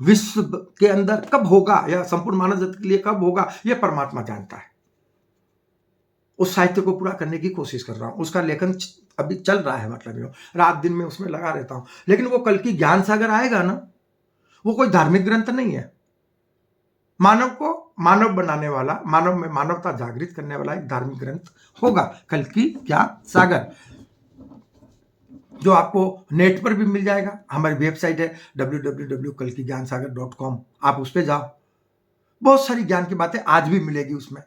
विश्व के अंदर कब होगा या संपूर्ण मानव जगत के लिए कब होगा, यह परमात्मा जानता है। उस साहित्य को पूरा करने की कोशिश कर रहा हूं, उसका लेखन अभी चल रहा है, मतलब रात दिन में उसमें लगा रहता हूं। लेकिन वो कल्कि ज्ञान सागर आएगा ना, वो कोई धार्मिक ग्रंथ नहीं है, मानव को मानव बनाने वाला, मानव में मानवता जागृत करने वाला एक धार्मिक ग्रंथ होगा कल्कि ज्ञान सागर, जो आपको नेट पर भी मिल जाएगा। हमारी वेबसाइट है www.kalkigyansagar.com, आप उस पर जाओ, बहुत सारी ज्ञान की बातें आज भी मिलेगी उसमें।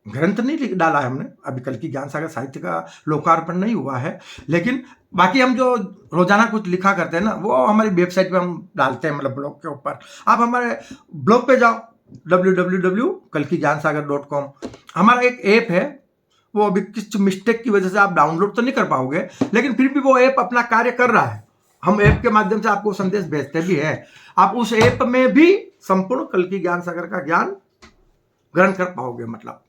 ग्रंथ नहीं लिख डाला है हमने अभी, कल्कि ज्ञान सागर साहित्य का लोकार्पण नहीं हुआ है, लेकिन बाकी हम जो रोजाना कुछ लिखा करते हैं ना, वो हमारी वेबसाइट पे हम डालते हैं, मतलब ब्लॉग के ऊपर। आप हमारे ब्लॉग पे जाओ www.kalkigyansagar.com। हमारा एक ऐप है, वो अभी किस मिस्टेक की वजह से आप डाउनलोड तो नहीं कर पाओगे, लेकिन फिर भी वो ऐप अपना कार्य कर रहा है। हम ऐप के माध्यम से आपको संदेश भेजते भी है, आप उस ऐप में भी संपूर्ण कल्कि ज्ञान सागर का ज्ञान ग्रहण कर पाओगे। मतलब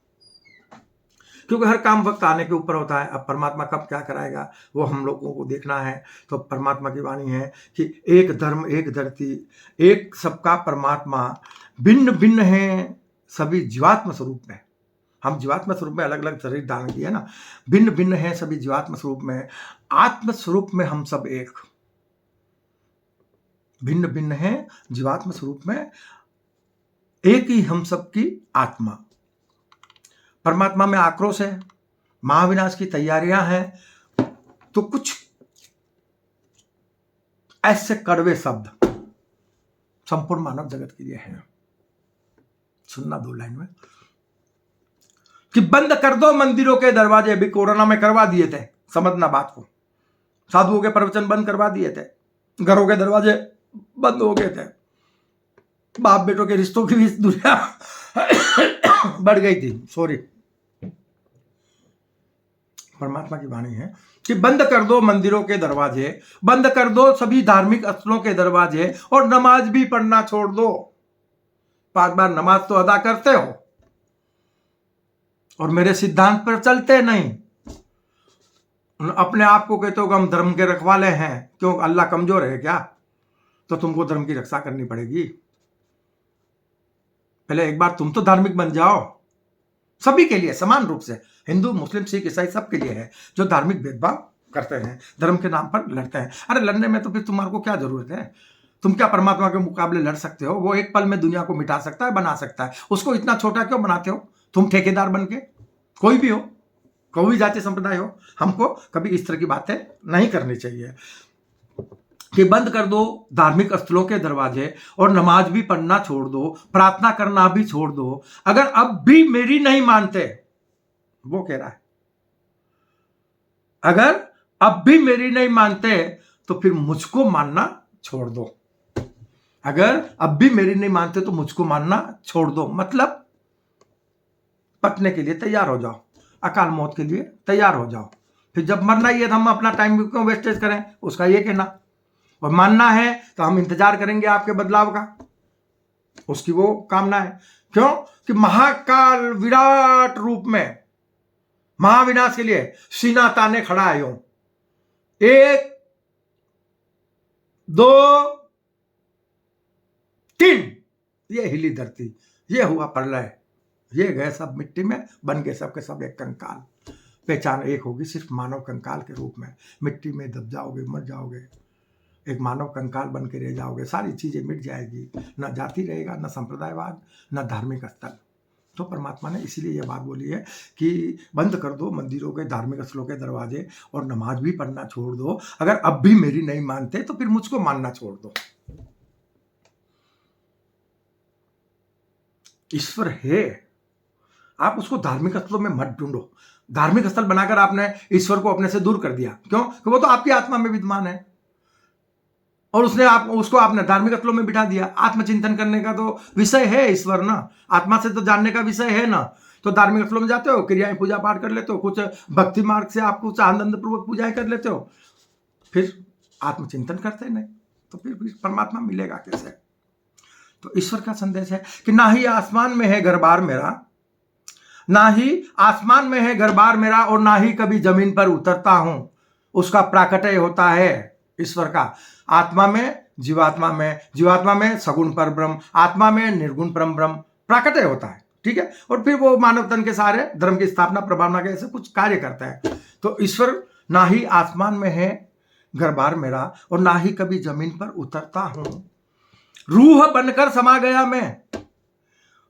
क्योंकि हर काम वक्त आने के ऊपर होता है। अब परमात्मा कब क्या कराएगा वो हम लोगों को देखना है। तो परमात्मा की वाणी है कि एक धर्म एक धरती, एक सबका परमात्मा, भिन्न भिन्न है सभी जीवात्म स्वरूप में। हम जीवात्म स्वरूप में अलग अलग शरीर धारण किए ना, भिन्न भिन्न है सभी जीवात्म स्वरूप में, आत्म स्वरूप में हम सब एक। भिन्न भिन्न है जीवात्म स्वरूप में, एक ही हम सब की आत्मा। परमात्मा में आक्रोश है, महाविनाश की तैयारियां हैं, तो कुछ ऐसे कड़वे शब्द संपूर्ण मानव जगत के लिए हैं। सुनना 2 लाइन में कि बंद कर दो मंदिरों के दरवाजे। अभी कोरोना में करवा दिए थे, समझना बात को, साधुओं के प्रवचन बंद करवा दिए थे, घरों के दरवाजे बंद हो गए थे, बाप बेटों के रिश्तों की भी दुनिया बढ़ गई थी। सॉरी, परमात्मा की वाणी है कि बंद कर दो मंदिरों के दरवाजे, बंद कर दो सभी धार्मिक स्थलों के दरवाजे, और नमाज भी पढ़ना छोड़ दो। 5 बार नमाज तो अदा करते हो और मेरे सिद्धांत पर चलते नहीं। अपने आप को कहते हो कि हम धर्म के रखवाले हैं। क्यों, अल्लाह कमजोर है क्या? तो तुमको धर्म की रक्षा करनी पड़ेगी। पहले एक बार तुम तो धार्मिक बन जाओ। सभी के लिए समान रूप से, हिंदू मुस्लिम सिख ईसाई सबके लिए है जो धार्मिक भेदभाव करते हैं, धर्म के नाम पर लड़ते हैं। अरे लड़ने में तो फिर तुम्हारे को क्या जरूरत है? तुम क्या परमात्मा के मुकाबले लड़ सकते हो? वो एक पल में दुनिया को मिटा सकता है, बना सकता है। उसको इतना छोटा क्यों बनाते हो तुम, ठेकेदार बन के? कोई भी हो, कोई भी जाति संप्रदाय हो, हमको कभी इस तरह की बातें नहीं करनी चाहिए कि बंद कर दो धार्मिक स्थलों के दरवाजे और नमाज भी पढ़ना छोड़ दो, प्रार्थना करना भी छोड़ दो। अगर अब भी मेरी नहीं मानते, वो कह रहा है, अगर अब भी मेरी नहीं मानते तो फिर मुझको मानना छोड़ दो। अगर अब भी मेरी नहीं मानते तो मुझको मानना छोड़ दो, मतलब पटने के लिए तैयार हो जाओ, अकाल मौत के लिए तैयार हो जाओ। फिर जब मरना ही है तो हम अपना टाइम क्यों वेस्टेज करें, उसका ये कहना। और मानना है तो हम इंतजार करेंगे आपके बदलाव का, उसकी वो कामना है। क्यों कि महाकाल विराट रूप में महाविनाश के लिए सीना ताने खड़ा है। 1 2 3, ये हिली धरती, ये हुआ प्रलय, ये गए सब मिट्टी में, बन गए सब के सब एक कंकाल। पहचान एक होगी सिर्फ मानव कंकाल के रूप में। मिट्टी में दब जाओगे, मर जाओगे, एक मानव कंकाल बन के रह जाओगे। सारी चीजें मिट जाएगी, न जाति रहेगा, न संप्रदायवाद, न धार्मिक स्थल। तो परमात्मा ने इसीलिए यह बात बोली है कि बंद कर दो मंदिरों के, धार्मिक स्थलों के दरवाजे और नमाज भी पढ़ना छोड़ दो। अगर अब भी मेरी नहीं मानते तो फिर मुझको मानना छोड़ दो। ईश्वर है, आप उसको धार्मिक स्थलों में मत ढूंढो। धार्मिक स्थल बनाकर आपने ईश्वर को अपने से दूर कर दिया। क्यों? कि वो तो आपकी आत्मा में विद्यमान है और उसको आपने धार्मिक स्थलों में बिठा दिया। आत्मचिंतन करने का तो विषय है ईश्वर ना, आत्मा से तो जानने का विषय है ना। तो धार्मिक स्थलों में जाते हो, क्रियाएं पूजा पाठ कर लेते हो, कुछ भक्ति मार्ग से आप कुछ आनंद पूर्वक पूजाएं कर लेते हो, फिर आत्मचिंतन करते नहीं, तो फिर परमात्मा मिलेगा कैसे? तो ईश्वर का संदेश है कि ना ही आसमान में है घर बार मेरा, ना ही आसमान में है घर बार मेरा, और ना ही कभी जमीन पर उतरता हूं। उसका प्राकट्य होता है ईश्वर का आत्मा में, जीवात्मा में सगुण पर ब्रह्म, आत्मा में निर्गुण परम ब्रह्म प्राकट्य होता है। ठीक है, और फिर वो मानव तन के सारे धर्म की स्थापना, प्रभावना के ऐसे कुछ कार्य करता है। तो ईश्वर ना ही आसमान में है घर बार मेरा, और ना ही कभी जमीन पर उतरता हूं। रूह बनकर समा गया मैं,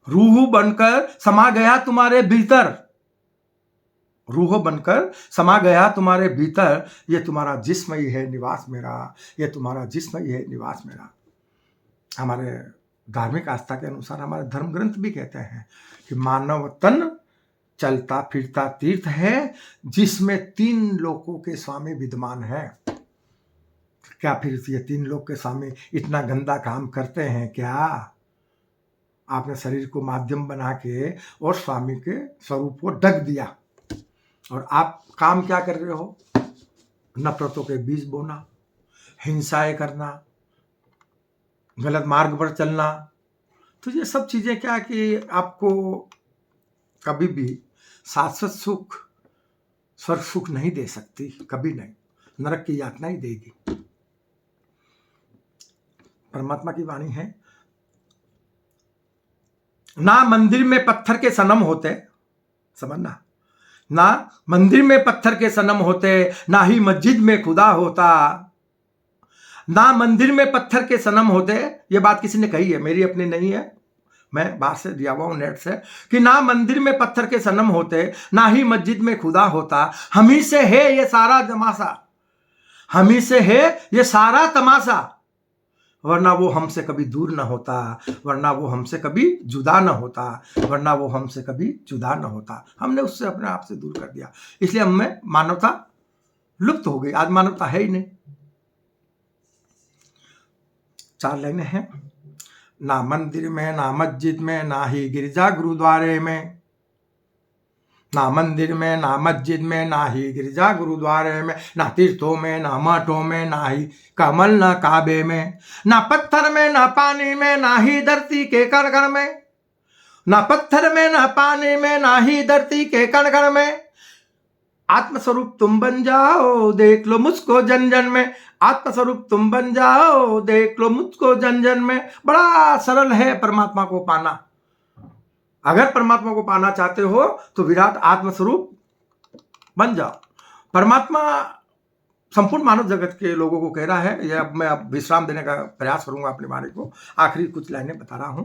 रूह बनकर समा गया तुम्हारे भीतर, रूह बनकर समा गया तुम्हारे भीतर। ये तुम्हारा जिस्म ही है निवास मेरा, ये तुम्हारा जिस्म ही है निवास मेरा। हमारे धार्मिक आस्था के अनुसार हमारे धर्म ग्रंथ भी कहते हैं कि मानव तन चलता फिरता तीर्थ है, जिसमें 3 लोकों के स्वामी विद्यमान है। क्या फिर ये 3 लोक के स्वामी इतना गंदा काम करते हैं क्या? आपने शरीर को माध्यम बना के और स्वामी के स्वरूप को ढक दिया, और आप काम क्या कर रहे हो? नफरतों के बीज बोना, हिंसाएं करना, गलत मार्ग पर चलना। तो ये सब चीजें क्या कि आपको कभी भी शाश्वत सुख, स्वर्ग सुख नहीं दे सकती, कभी नहीं, नरक की यातना ही देगी। परमात्मा की वाणी है, ना मंदिर में पत्थर के सनम होते, समझना, ना मंदिर में पत्थर के सनम होते, ना ही मस्जिद में खुदा होता। ना मंदिर में पत्थर के सनम होते, ये बात किसी ने कही है, मेरी अपनी नहीं है, मैं बाहर से दिया हुआ हूं नेट से, कि ना मंदिर में पत्थर के सनम होते, ना ही मस्जिद में खुदा होता। हम ही से है ये सारा तमाशा, हम ही से है ये सारा तमाशा, वरना वो हमसे कभी दूर ना होता, वरना वो हमसे कभी जुदा ना होता, वरना वो हमसे कभी जुदा ना होता। हमने उससे अपने आप से दूर कर दिया, इसलिए हमें मानवता लुप्त हो गई। आज मानवता है ही नहीं। 4 लाइनें हैं, ना मंदिर में, ना मस्जिद में, ना ही गिरजा गुरुद्वारे में, ना मंदिर में, ना मस्जिद में, ना ही गिरजा गुरुद्वारे में, ना तीर्थों में, ना मठों में, ना ही कमल, ना काबे में, ना पत्थर में, ना पानी में, ना ही धरती के कण कण में, ना पत्थर में, ना पानी में, ना ही धरती के कण कण में। आत्मस्वरूप तुम बन जाओ, देख लो मुझको जन जन में, आत्मस्वरूप तुम बन जाओ, देख लो मुझको जन जन में। बड़ा सरल है परमात्मा को पाना। अगर परमात्मा को पाना चाहते हो तो विराट आत्मस्वरूप बन जाओ। परमात्मा संपूर्ण मानव जगत के लोगों को कह रहा है, यह मैं अब विश्राम देने का प्रयास करूंगा अपने बारे को, आखिरी कुछ लाइनें बता रहा हूं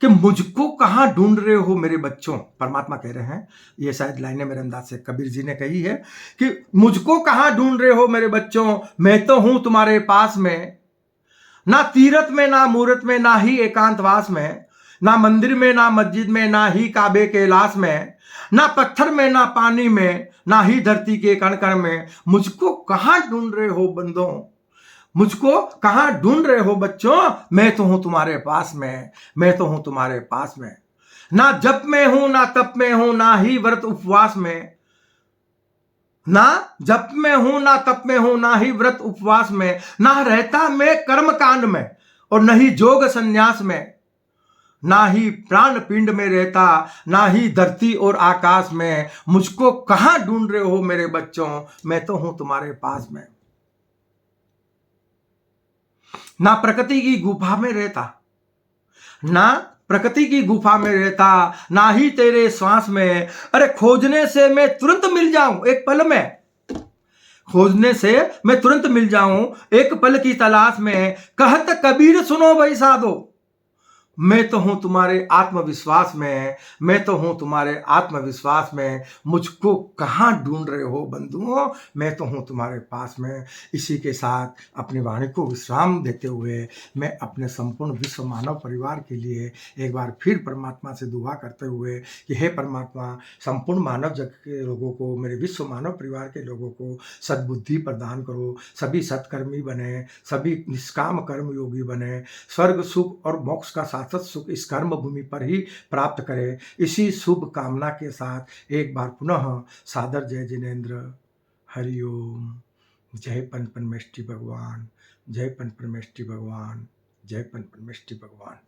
कि मुझको कहां ढूंढ रहे हो मेरे बच्चों। परमात्मा कह रहे हैं, ये शायद लाइनें मेरे अंदाज से कबीर जी ने कही है कि मुझको कहां ढूंढ रहे हो मेरे बच्चों, मैं तो हूं तुम्हारे पास में। ना तीरथ में, ना मूरत में, ना ही एकांतवास में, ना मंदिर में, ना मस्जिद में, ना ही काबे कैलाश में, ना पत्थर में, ना पानी में, ना ही धरती के कण कण में। मुझको कहां ढूंढ रहे हो बंदों, मुझको कहां ढूंढ रहे हो बच्चों, मैं तो हूं तुम्हारे पास में, मैं तो हूं तुम्हारे पास में। ना जप में हूं, ना तप में हूं, ना ही व्रत उपवास में, ना जप में हूं, ना तप में हूं, ना ही व्रत उपवास में, ना रहता मैं कर्म कांड में और न ही जोग संन्यास में, ना ही प्राण पिंड में रहता, ना ही धरती और आकाश में। मुझको कहां ढूंढ रहे हो मेरे बच्चों, मैं तो हूं तुम्हारे पास में। ना प्रकृति की गुफा में रहता, ना प्रकृति की गुफा में रहता, ना ही तेरे श्वास में। अरे खोजने से मैं तुरंत मिल जाऊं एक पल में, खोजने से मैं तुरंत मिल जाऊं एक पल की तलाश में। कहत कबीर सुनो भाई साधो, मैं तो हूँ तुम्हारे आत्मविश्वास में, मैं तो हूँ तुम्हारे आत्मविश्वास में, मुझको कहाँ ढूंढ रहे हो बंधुओं, मैं तो हूँ तुम्हारे पास में। इसी के साथ अपनी वाणी को विश्राम देते हुए मैं अपने संपूर्ण विश्व मानव परिवार के लिए एक बार फिर परमात्मा से दुआ करते हुए कि हे परमात्मा, संपूर्ण मानव जग के लोगों को, मेरे विश्व मानव परिवार के लोगों को सद्बुद्धि प्रदान करो, सभी सत्कर्मी बने, सभी निष्काम कर्म योगी बने, स्वर्ग सुख और मोक्ष का शाश्वत सुख इस कर्म भूमि पर ही प्राप्त करें। इसी शुभ कामना के साथ एक बार पुनः सादर जय जिनेन्द्र। हरि ओम। जय पंच परमेष्टि भगवान, जय पंच परमेष्टि भगवान, जय पंच परमेष्टि भगवान।